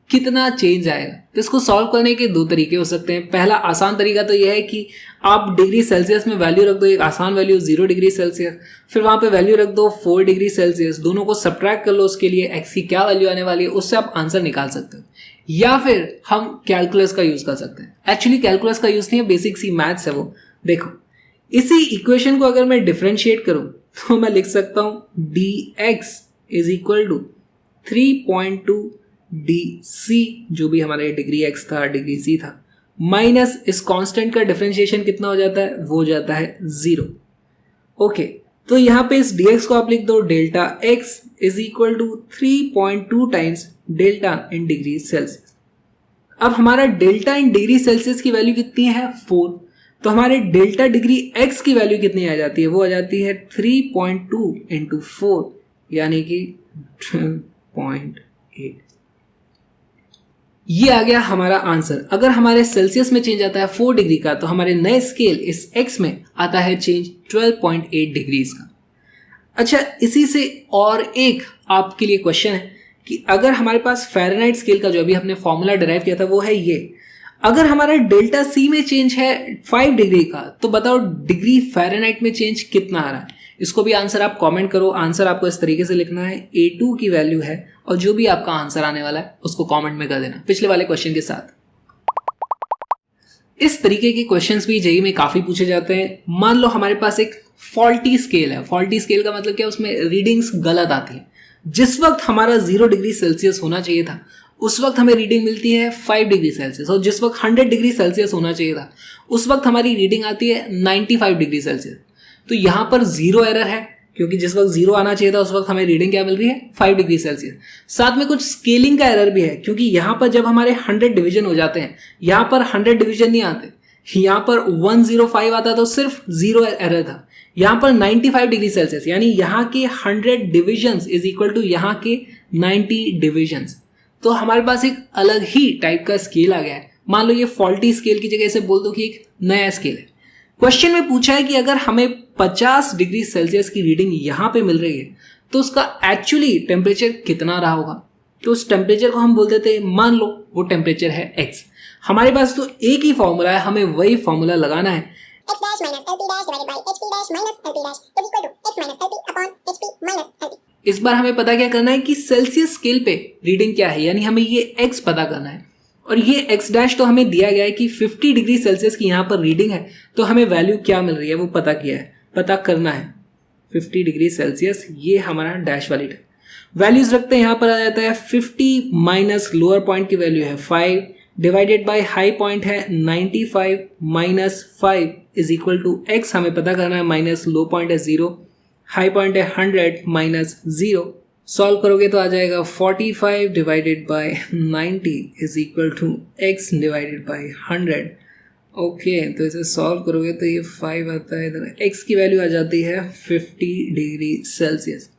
कितना चेंज आएगा। तो इसको सॉल्व करने के दो तरीके हो सकते हैं। पहला आसान तरीका तो यह है कि आप डिग्री सेल्सियस में वैल्यू रख दो, एक आसान वैल्यू 0 डिग्री सेल्सियस, फिर वहां पे वैल्यू रख दो 4 डिग्री सेल्सियस, दोनों को सब्ट्रैक्ट कर लो, उसके लिए x की क्या वैल्यू आने वाली है उससे आप आंसर निकाल सकते हो। या फिर हम कैलकुलस का यूज कर सकते हैं। एक्चुअली कैलकुलस का यूज नहीं है, बेसिक सी मैथ्स है वो। देखो इसी इक्वेशन को अगर मैं डिफरेंशिएट करूं तो मैं लिख सकता हूं dx is equal to 3.2 dc, जो भी हमारे डिग्री x था डिग्री c था, माइनस इस कांस्टेंट का डिफरेंशिएशन कितना हो जाता है, वो हो जाता है 0। ओके, तो यहां पे इस dx को आप लिख दो delta x is equal to 3.2 times delta in degree Celsius. अब हमारा डेल्टा इन डिग्री सेल्सियस की वैल्यू कितनी है, 4। तो हमारे डेल्टा डिग्री x की वैल्यू कितनी आ जाती है, वो आ जाती है 3.2 इंटू 4 यानी कि 12.8। ये आ गया हमारा आंसर। अगर हमारे सेल्सियस में चेंज आता है 4 डिग्री का, तो हमारे नए स्केल इस x में आता है चेंज 12.8 डिग्रीज का। अच्छा, इसी से और एक आपके लिए क्वेश्चन है कि अगर हमारे पास फ़ारेनहाइट स्केल का जो अभी हमने फॉर्मूला डिराइव किया था वो है ये, अगर हमारा डेल्टा सी में चेंज है 5 डिग्री का, तो बताओ डिग्री फ़ारेनहाइट में चेंज कितना आ रहा है। इसको भी आंसर आप कमेंट करो। आंसर आपको इस तरीके से लिखना है, A2 की वैल्यू है और जो भी आपका आंसर आने वाला है उसको कमेंट में कर देना पिछले वाले क्वेश्चन के साथ। इस तरीके के क्वेश्चंस भी जेईई में काफ़ी पूछे जाते हैं। मान लो हमारे पास एक फॉल्टी स्केल है। फॉल्टी स्केल का मतलब क्या, उसमें रीडिंग्स गलत आती है। जिस वक्त हमारा 0 डिग्री सेल्सियस होना चाहिए था उस वक्त हमें रीडिंग मिलती है 5 डिग्री सेल्सियस, और जिस वक्त 100 डिग्री सेल्सियस होना चाहिए था उस वक्त हमारी रीडिंग आती है 95 डिग्री सेल्सियस। तो यहाँ पर 0 एरर है, क्योंकि जिस वक्त 0 आना चाहिए था उस वक्त हमें रीडिंग क्या मिल रही है, 5 डिग्री सेल्सियस। साथ में कुछ स्केलिंग का एरर भी है, क्योंकि यहाँ पर जब हमारे 100 डिवीजन हो जाते हैं, यहाँ पर 100 डिवीजन नहीं आते, यहाँ पर 105 आता तो सिर्फ 0 एरर था। यहाँ पर 95 डिग्री सेल्सियस यानी यहाँ के 100 डिविजन्स इज इक्वल टू यहाँ के 90 डिविजन्स। तो हमारे पास एक अलग ही टाइप का स्केल आ गया है। मान लो ये फॉल्टी स्केल की जगह से बोल दो कि एक नया स्केल है। क्वेश्चन में पूछा है कि अगर हमें 50 डिग्री सेल्सियस की रीडिंग यहाँ पे मिल रही है तो उसका एक्चुअली टेम्परेचर कितना रहा होगा। तो उस टेम्परेचर को हम बोल देते हैं, मान लो वो टेम्परेचर है x। हमारे पास तो एक ही फॉर्मूला है, हमें वही फॉर्मूला लगाना है, x dash minus LP dash divided by HP dash minus LP dash is equal to x minus LP upon HP minus LP। इस बार हमें पता क्या करना है कि सेल्सियस स्केल पे रीडिंग क्या है, यानी हमें ये x पता करना है। और ये x डैश तो हमें दिया गया है कि 50 डिग्री सेल्सियस की यहाँ पर रीडिंग है, तो हमें वैल्यू क्या मिल रही है वो पता किया है, पता करना है 50 डिग्री सेल्सियस। ये हमारा डैश वाली वैल्यूज रखते हैं। यहाँ पर आ जाता है 50 माइनस लोअर पॉइंट की वैल्यू है 5 डिवाइडेड बाय हाई पॉइंट है 95 minus 5 is equal to x। हमें पता करना है, माइनस लो पॉइंट है 0, हाई पॉइंट है 100 माइनस 0। सॉल्व करोगे तो आ जाएगा 45 divided by 90 is equal to x divided by 100। Okay, तो इसे सॉल्व करोगे तो ये 5 आता है, इधर x की वैल्यू आ जाती है 50 डिग्री सेल्सियस।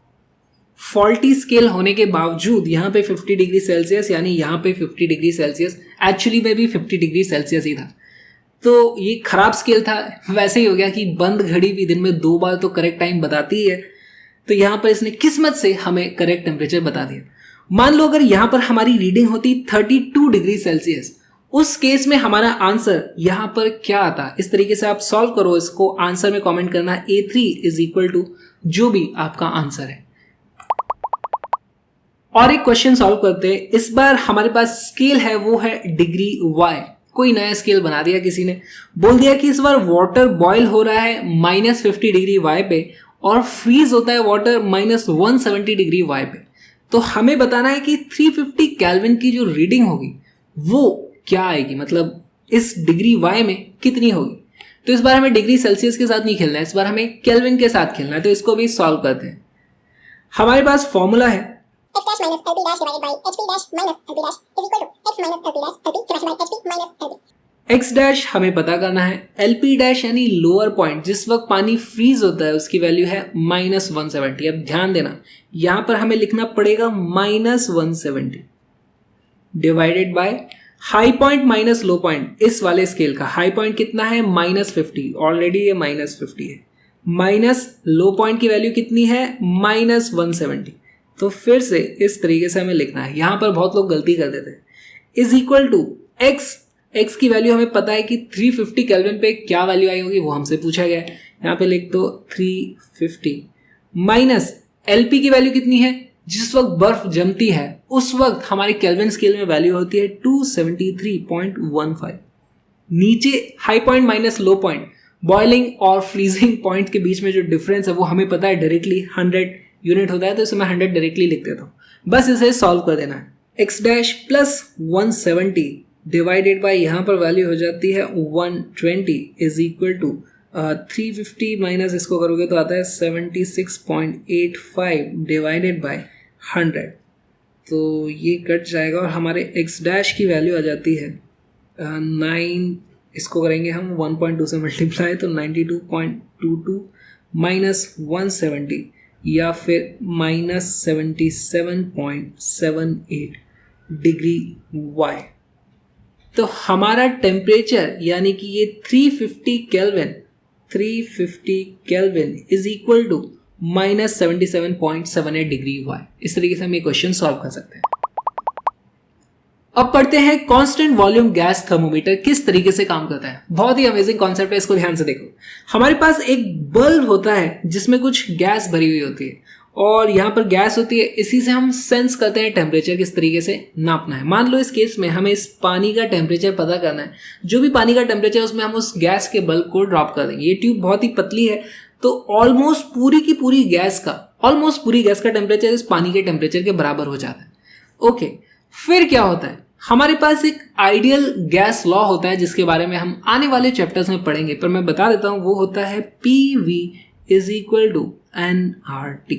फॉल्टी स्केल होने के बावजूद यहाँ पे 50 डिग्री सेल्सियस यानी यहाँ पे 50 डिग्री सेल्सियस, एक्चुअली में भी 50 डिग्री सेल्सियस ही था। तो ये खराब स्केल था। वैसे ही हो गया कि बंद घड़ी भी दिन में 2 बार तो करेक्ट टाइम बताती है, तो यहाँ पर इसने किस्मत से हमें करेक्ट टेम्परेचर बता दिया। मान लो अगर यहाँ पर हमारी रीडिंग होती 32 डिग्री सेल्सियस, उस केस में हमारा आंसर यहाँ पर क्या आता। इस तरीके से आप सॉल्व करो इसको, आंसर में कमेंट करना A3 इज इक्वल टू जो भी आपका आंसर है। और एक क्वेश्चन सॉल्व करते हैं। इस बार हमारे पास स्केल है वो है डिग्री y। कोई नया स्केल बना दिया किसी ने, बोल दिया कि इस बार वाटर बॉयल हो रहा है -50 डिग्री y पे और फ्रीज होता है वाटर -170 डिग्री y पे। तो हमें बताना है कि 350 केल्विन की जो रीडिंग होगी वो क्या आएगी, मतलब इस डिग्री y में कितनी होगी। तो इस बार हमें डिग्री सेल्सियस के साथ नहीं खेलना है, इस बार हमें केल्विन के साथ खेलना है। तो इसको भी सॉल्व करते हैं। हमारे पास फॉर्मूला है x dash minus LP dash divided by HP dash minus LP dash is equal to x minus LP dash LP divided by HP minus LP। x dash हमें पता करना है, LP डैश यानी लोअर पॉइंट जिस वक्त पानी फ्रीज होता है उसकी वैल्यू है -170। अब ध्यान देना, यहां पर हमें लिखना पड़ेगा -170 divided by high point minus low point. इस वाले स्केल का हाई पॉइंट कितना है -50, ऑलरेडी ये -50 है, माइनस लो पॉइंट की वैल्यू कितनी है -170। तो फिर से इस तरीके से हमें लिखना है। यहां पर बहुत लोग गलती कर देते हैं, इज इक्वल टू x की वैल्यू हमें पता है कि 350 केल्विन पे क्या वैल्यू आई होगी वो हमसे पूछा गया है। यहाँ पे लिख दो 350 माइनस LP की वैल्यू कितनी है, जिस वक्त बर्फ जमती है उस वक्त हमारे केल्विन स्केल में वैल्यू होती है 273.15। नीचे high point minus low point, boiling और फ्रीजिंग पॉइंट के बीच में जो डिफरेंस है वो हमें पता है डायरेक्टली 100 यूनिट होता है, तो इसे मैं 100 डायरेक्टली लिख देता हूँ। बस इसे सॉल्व कर देना है। X dash plus 170 divided by यहाँ पर वैल्यू हो जाती है 120 इज इक्वल टू 350 माइनस इसको करोगे तो आता है 76.85 डिवाइडेड बाई 100, तो ये कट जाएगा और हमारे एक्स डैश की वैल्यू आ जाती है 9, इसको करेंगे हम 1.2 से मल्टीप्लाई तो 92.22 माइनस 170 या फिर माइनस 77.78 डिग्री वाई। तो हमारा टेम्परेचर यानी कि ये 350 kelvin is equal to minus 77.78 degree Y. इस तरीके से हम ये क्वेश्चन सॉल्व कर सकते हैं। अब पढ़ते हैं कांस्टेंट वॉल्यूम गैस थर्मोमीटर किस तरीके से काम करता है। बहुत ही अमेजिंग कॉन्सेप्ट है, इसको ध्यान से देखो। हमारे पास एक बल्ब होता है जिसमें कुछ गैस भरी हुई होती है और यहाँ पर गैस होती है, इसी से हम सेंस करते हैं टेम्परेचर किस तरीके से नापना है। मान लो इस केस में हमें इस पानी का टेम्परेचर पता करना है, जो भी पानी का टेम्परेचर उसमें हम उस गैस के बल्ब को ड्रॉप कर देंगे। ये ट्यूब बहुत ही पतली है तो ऑलमोस्ट पूरी की पूरी गैस का टेम्परेचर इस पानी के टेम्परेचर के बराबर हो जाता है। ओके, फिर क्या होता है, हमारे पास एक आइडियल गैस लॉ होता है जिसके बारे में हम आने वाले चैप्टर्स में पढ़ेंगे, पर मैं बता देता हूं वो होता है PV is equal to nRT।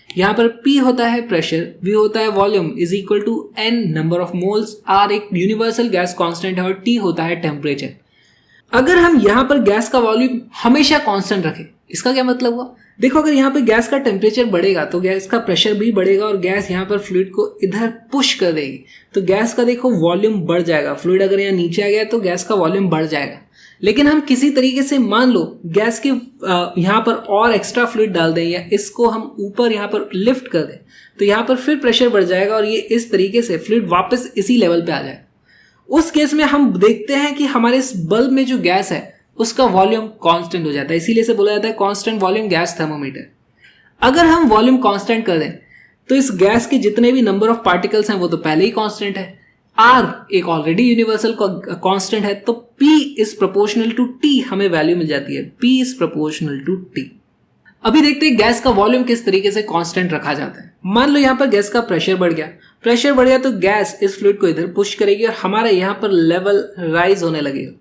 यहाँ पर P होता है प्रेशर, V होता है volume is equal to N number of moles, R एक यूनिवर्सल गैस कांस्टेंट है और T होता है टेम्परेचर। अगर हम यहाँ पर गैस का वॉल्यूम हमेशा कांस्टेंट रखें, इसका क्या मतलब हुआ? देखो, अगर यहाँ पे गैस का टेम्परेचर बढ़ेगा तो गैस का प्रेशर भी बढ़ेगा और गैस यहाँ पर फ्लूइड को इधर पुश कर देगी, तो गैस का देखो वॉल्यूम बढ़ जाएगा। फ्लूइड अगर यहाँ नीचे आ गया तो गैस का वॉल्यूम बढ़ जाएगा। लेकिन हम किसी तरीके से मान लो गैस के यहाँ पर और एक्स्ट्रा फ्लूइड डाल दें या इसको हम ऊपर यहाँ पर लिफ्ट कर दें, तो यहाँ पर फिर प्रेशर बढ़ जाएगा और ये इस तरीके से फ्लूइड वापस इसी लेवल पे आ जाएगा। उस केस में हम देखते हैं कि हमारे इस बल्ब में जो गैस है उसका वॉल्यूम कांस्टेंट हो जाता है, इसीलिए से बोला जाता है कांस्टेंट वॉल्यूम गैस थर्मोमीटर। अगर हम वॉल्यूम कांस्टेंट कर दें तो इस गैस के जितने भी नंबर ऑफ पार्टिकल्स हैं वो तो पहले ही कांस्टेंट है, R एक ऑलरेडी यूनिवर्सल कांस्टेंट है, तो P is proportional to T हमें वैल्यू मिल जाती है, P is proportional to T। अभी देखते हैं गैस का वॉल्यूम किस तरीके से कांस्टेंट रखा जाता है। मान लो यहाँ पर गैस का प्रेशर बढ़ गया तो गैस इस फ्लूइड को इधर पुश करेगी और हमारा यहाँ पर लेवल राइज होने लगेगा।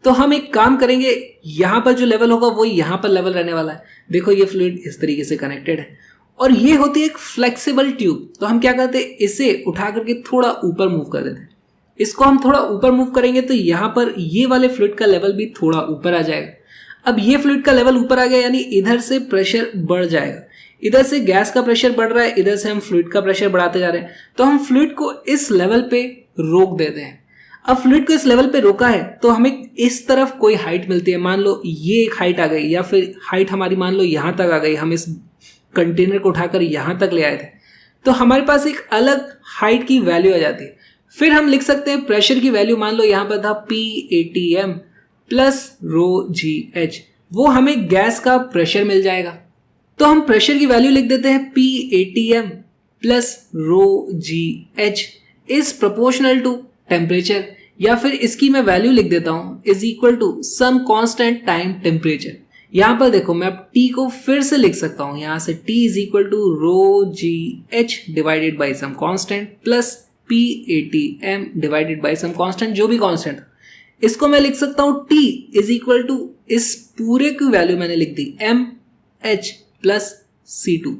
तो हम एक काम करेंगे, यहाँ पर जो लेवल होगा वो यहाँ पर लेवल रहने वाला है। देखो ये फ्लूइड इस तरीके से कनेक्टेड है और ये होती है एक फ्लेक्सिबल ट्यूब। तो हम क्या करते हैं, इसे उठा करके थोड़ा ऊपर मूव कर देते हैं। इसको हम थोड़ा ऊपर मूव करेंगे तो यहाँ पर ये वाले फ्लूइड का लेवल भी थोड़ा ऊपर आ जाएगा। अब ये फ्लूइड का लेवल ऊपर आ गया यानी इधर से प्रेशर बढ़ जाएगा। इधर से गैस का प्रेशर बढ़ रहा है, इधर से हम फ्लूइड का प्रेशर बढ़ाते जा रहे हैं, तो हम फ्लूइड को इस लेवल पे रोक देते हैं। अब फ्लूइड को इस लेवल पे रोका है तो हमें इस तरफ कोई हाइट मिलती है। मान लो ये एक हाइट आ गई या फिर हाइट हमारी मान लो यहाँ तक आ गई, हम इस कंटेनर को उठाकर यहाँ तक ले आए थे, तो हमारे पास एक अलग हाइट की वैल्यू आ जाती है। फिर हम लिख सकते हैं प्रेशर की वैल्यू, मान लो यहाँ पर था P/ATM प्लस ρGH, वो हमें गैस का प्रेशर मिल जाएगा। तो हम प्रेशर की वैल्यू लिख देते हैं P/ATM plus ρGH is proportional to temperature, या फिर इसकी मैं वैल्यू लिख देता हूं is equal to some constant time temperature. यहां पर देखो मैं अब T को फिर से लिख सकता हूं, यहां से T is equal to ρGH divided by some constant plus P/ATM divided by some constant, जो भी कांस्टेंट। इसको मैं लिख सकता हूं T इज इक्वल टू इस पूरे की वैल्यू मैंने लिख दी mH प्लस C2।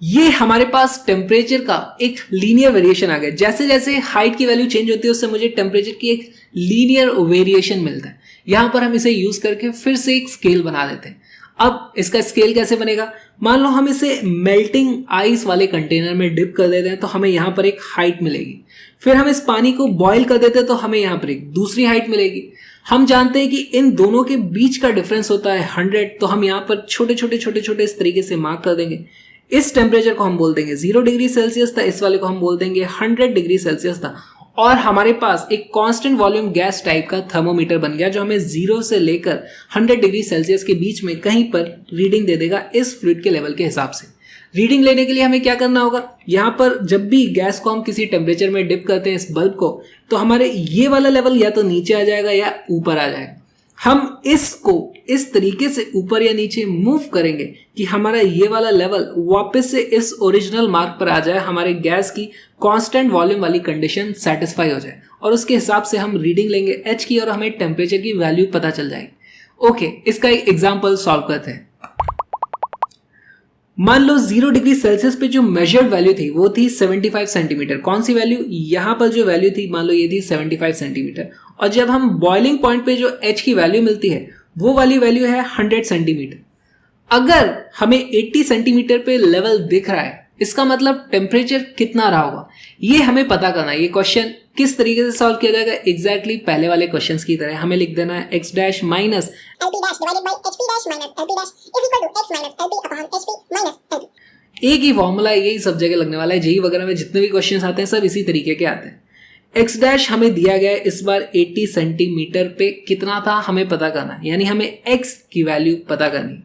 ये हमारे पास टेम्परेचर का एक लीनियर वेरिएशन आ गया। जैसे जैसे हाइट की वैल्यू चेंज होती है उससे मुझे टेम्परेचर की एक लीनियर वेरिएशन मिलता है। यहां पर हम इसे यूज करके फिर से एक स्केल बना देते हैं। अब इसका स्केल कैसे बनेगा, मान लो हम इसे मेल्टिंग आइस वाले कंटेनर में डिप कर देते हैं तो हमें यहाँ पर एक हाइट मिलेगी। फिर हम इस पानी को बॉईल कर देते हैं तो हमें यहाँ पर एक दूसरी हाइट मिलेगी। हम जानते हैं कि इन दोनों के बीच का डिफरेंस होता है 100, तो हम यहाँ पर छोटे छोटे इस तरीके से मार्क कर देंगे। इस टेम्परेचर को हम बोल देंगे 0 डिग्री सेल्सियस था, इस वाले को हम बोल देंगे 100 डिग्री सेल्सियस था, और हमारे पास एक कांस्टेंट वॉल्यूम गैस टाइप का थर्मोमीटर बन गया जो हमें 0 से लेकर 100 डिग्री सेल्सियस के बीच में कहीं पर रीडिंग दे देगा इस फ्लूइड के लेवल के हिसाब से। रीडिंग लेने के लिए हमें क्या करना होगा, यहाँ पर जब भी गैस को हम किसी टेम्परेचर में डिप करते हैं इस बल्ब को, तो हमारे ये वाला लेवल या तो नीचे आ जाएगा या ऊपर आ जाएगा। हम इसको इस तरीके से ऊपर या नीचे मूव करेंगे कि हमारा ये वाला लेवल वापस से इस ओरिजिनल मार्क पर आ जाए, हमारे गैस की कांस्टेंट वॉल्यूम वाली कंडीशन सेटिस्फाई हो जाए और उसके हिसाब से हम रीडिंग लेंगे एच की और हमें टेम्परेचर की वैल्यू पता चल जाएगी। ओके, इसका एक एग्जाम्पल सॉल्व करते हैं। मान लो 0 डिग्री सेल्सियस पे जो मेजर्ड वैल्यू थी वो थी 75 सेंटीमीटर। कौन सी वैल्यू? यहां पर जो वैल्यू थी मान लो ये थी 75 सेंटीमीटर, और जब हम बॉइलिंग पॉइंट पे जो एच की वैल्यू मिलती है वो वाली वैल्यू है 100 सेंटीमीटर। अगर हमें 80 सेंटीमीटर पे लेवल दिख रहा है, इसका मतलब टेम्परेचर कितना रहा होगा, ये हमें पता करना है। ये क्वेश्चन किस तरीके से सॉल्व किया जाएगा? एग्जैक्टली पहले वाले क्वेश्चन की तरह हमें लिख देना है x dash minus LP dash divided by HP dash minus LP dash is equal to x minus LP upon HP minus LP. एक ही फॉर्मूला है, यही सब जगह लगने वाला है। जेई वगैरह में जितने भी क्वेश्चन आते हैं सब इसी तरीके के आते हैं। x डैश हमें दिया गया है इस बार 80 सेंटीमीटर पे, कितना था हमें पता करना है, यानी हमें x की वैल्यू पता करनी है।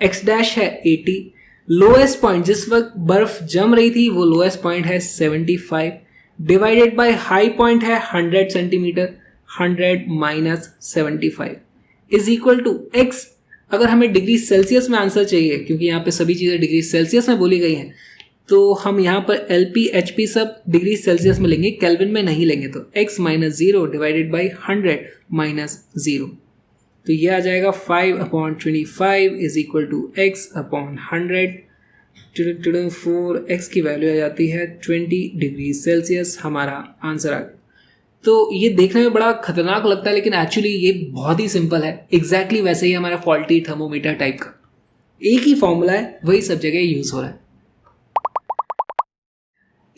x डैश है 80, लोएस्ट पॉइंट जिस वक्त बर्फ जम रही थी वो लोएस्ट पॉइंट है 75, डिवाइडेड बाय हाई पॉइंट है 100 centimetre, 100 minus 75 is equal to x। अगर हमें डिग्री सेल्सियस में आंसर चाहिए, क्योंकि यहाँ पे सभी चीज़ें डिग्री सेल्सियस में बोली गई हैं, तो हम यहाँ पर LP HP सब डिग्री सेल्सियस में लेंगे, केल्विन में नहीं लेंगे। तो x minus 0 divided by 100 minus 0, तो ये आ जाएगा 5/25 is equal to x upon 100। 4x की वैल्यू आ जाती है 20 डिग्री सेल्सियस, हमारा आंसर आ गया। तो ये देखने में बड़ा खतरनाक लगता है, लेकिन एक्चुअली ये बहुत ही सिंपल है। एग्जैक्टली वैसे ही हमारा फॉल्टी थर्मोमीटर टाइप का एक ही फॉर्मूला है, वही सब जगह यूज हो रहा है।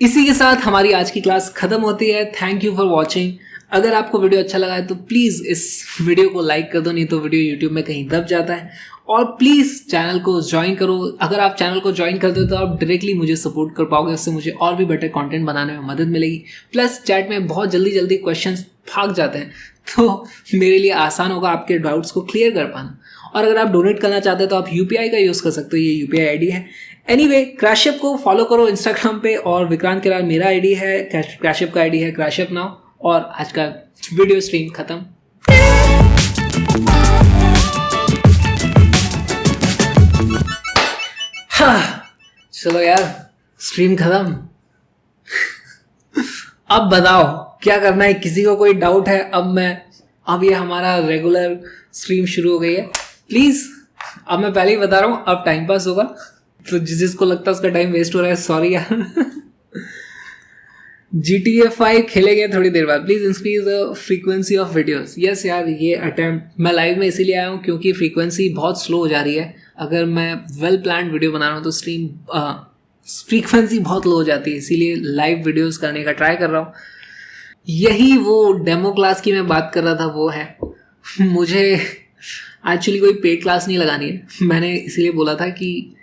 इसी के साथ हमारी आज की क्लास खत्म होती है। Thank you for watching. अगर आपको वीडियो अच्छा लगा है तो प्लीज़ इस वीडियो को लाइक कर दो, नहीं तो वीडियो यूट्यूब में कहीं दब जाता है। और प्लीज़ चैनल को ज्वाइन करो। अगर आप चैनल को ज्वाइन करते हो तो आप डायरेक्टली मुझे सपोर्ट कर पाओगे, उससे मुझे और भी बेटर कंटेंट बनाने में मदद मिलेगी। प्लस चैट में बहुत जल्दी जल्दी क्वेश्चंस भाग जाते हैं, तो मेरे लिए आसान होगा आपके डाउट्स को क्लियर कर पाना। और अगर आप डोनेट करना चाहते हो तो आप UPI का यूज़ कर सकते हो, ये UPI ID है। एनीवे, क्रैशअप को फॉलो करो इंस्टाग्राम पे, और विक्रांत केरार मेरा ID है, क्रैशअप का ID है क्रैशअप नाउ। और आज का वीडियो स्ट्रीम खत्म। चलो यार, स्ट्रीम खत्म। अब बताओ क्या करना है? किसी को कोई डाउट है? अब ये हमारा रेगुलर स्ट्रीम शुरू हो गई है। प्लीज, अब मैं पहले ही बता रहा हूँ, अब टाइम पास होगा, तो जिसको लगता है उसका टाइम वेस्ट हो रहा है, सॉरी यार। GTA 5 खेलेंगे थोड़ी देर बाद। Please increase the frequency of videos. Yes यार, ये अटेम्प्ट मैं लाइव में इसीलिए आया हूँ क्योंकि फ्रीक्वेंसी बहुत स्लो हो जा रही है। अगर मैं वेल प्लान्ड वीडियो बना रहा हूँ तो स्ट्रीम फ्रीक्वेंसी बहुत लो हो जाती है, इसीलिए लाइव वीडियोस करने का ट्राई कर रहा हूँ। यही वो डेमो क्लास की मैं बात कर रहा था, वो है। मुझे एक्चुअली कोई पेड क्लास नहीं लगानी है, मैंने इसीलिए बोला था कि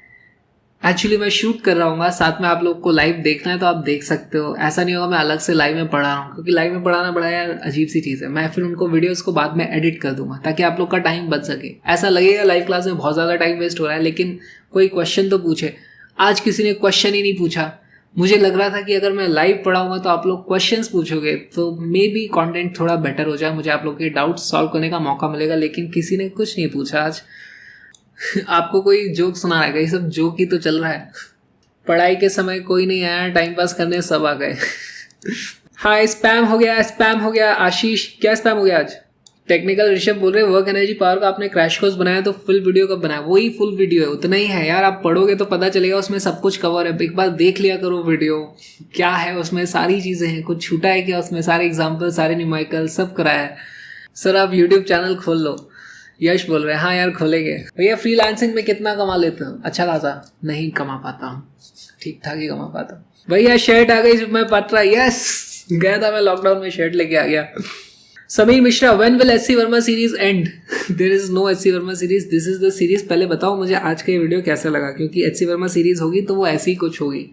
एक्चुअली मैं शूट कर रहा हूँ, साथ में आप लोग को लाइव देखना है तो आप देख सकते हो। ऐसा नहीं होगा मैं अलग से लाइव में पढ़ा रहा हूँ, क्योंकि लाइव में पढ़ाना बड़ा यार अजीब सी चीज़ है। मैं फिर उनको वीडियोस को बाद में एडिट कर दूंगा ताकि आप लोग का टाइम बच सके। ऐसा लगेगा लाइव क्लास में बहुत ज़्यादा टाइम वेस्ट हो रहा है, लेकिन कोई क्वेश्चन तो पूछे। आज किसी ने क्वेश्चन ही नहीं पूछा। मुझे लग रहा था कि अगर मैं लाइव पढ़ाऊंगा तो आप लोग क्वेश्चंस पूछोगे तो मे बी कंटेंट थोड़ा बेटर हो जाए, मुझे आप लोग के डाउट सॉल्व करने का मौका मिलेगा, लेकिन किसी ने कुछ नहीं पूछा आज। आपको कोई जोक सुना रहेगा, ये सब जोक ही तो चल रहा है। पढ़ाई के समय कोई नहीं आया, टाइम पास करने सब आ गए। हाँ, स्पैम हो गया, स्पैम हो गया। आशीष, क्या स्पैम हो गया आज? टेक्निकल ऋषभ बोल रहे हैं वर्क एनर्जी पावर का आपने क्रैश कोर्स बनाया तो फुल वीडियो कब बनाया? वही फुल वीडियो है, उतना ही है यार। आप पढ़ोगे तो पता चलेगा, उसमें सब कुछ कवर है। एक बार देख लिया करो वीडियो, क्या है उसमें, सारी चीज़ें हैं। कुछ छूटा है क्या उसमें? सारे एग्जाम्पल, सारे न्यूमेरिकल सब कराया है। सर आप यूट्यूब चैनल खोल लो। यश बोल रहे हैं हाँ यार खोलेंगे। भैया फ्रीलांसिंग में कितना कमा लेते हो? अच्छा खासा नहीं कमा पाता हूँ, ठीक ठाक ही कमा पाता हूँ। भैया शर्ट आ गई, मैं पट रहा। यस, गया था मैं लॉकडाउन में, शर्ट लेके आ गया। Sameer Mishra, when will SC Verma series end? There is no SC Verma series, this is the series. पहले बताओ मुझे आज का ये वीडियो कैसा लगा, क्योंकि SC वर्मा सीरीज होगी तो वो ऐसी कुछ होगी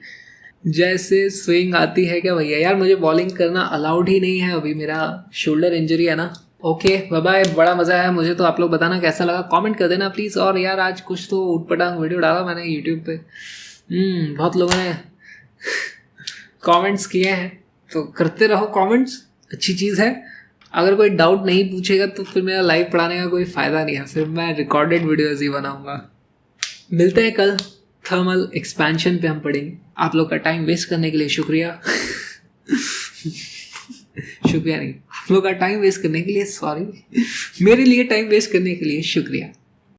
जैसे स्विंग आती है क्या भैया? यार मुझे बॉलिंग करना अलाउड ही नहीं है, अभी मेरा शोल्डर इंजरी है ना। ओके बाय बाय, बड़ा मजा आया मुझे। तो आप लोग बताना कैसा लगा, कमेंट कर देना प्लीज। और यार आज कुछ तो उटपटांग वीडियो डाला मैंने यूट्यूब पे, बहुत लोगों ने कमेंट्स किए हैं, तो करते रहो कमेंट्स, अच्छी चीज़ है। अगर कोई डाउट नहीं पूछेगा तो फिर मेरा लाइव पढ़ाने का कोई फ़ायदा नहीं है, फिर मैं रिकॉर्डेड वीडियोज़ ही बनाऊँगा। मिलते हैं कल, थर्मल एक्सपेंशन पे हम पढ़ेंगे। आप लोग का टाइम वेस्ट करने के लिए शुक्रिया। शुक्रिया नहीं, आप लोग का टाइम वेस्ट करने के लिए सॉरी, मेरे लिए टाइम वेस्ट करने के लिए शुक्रिया।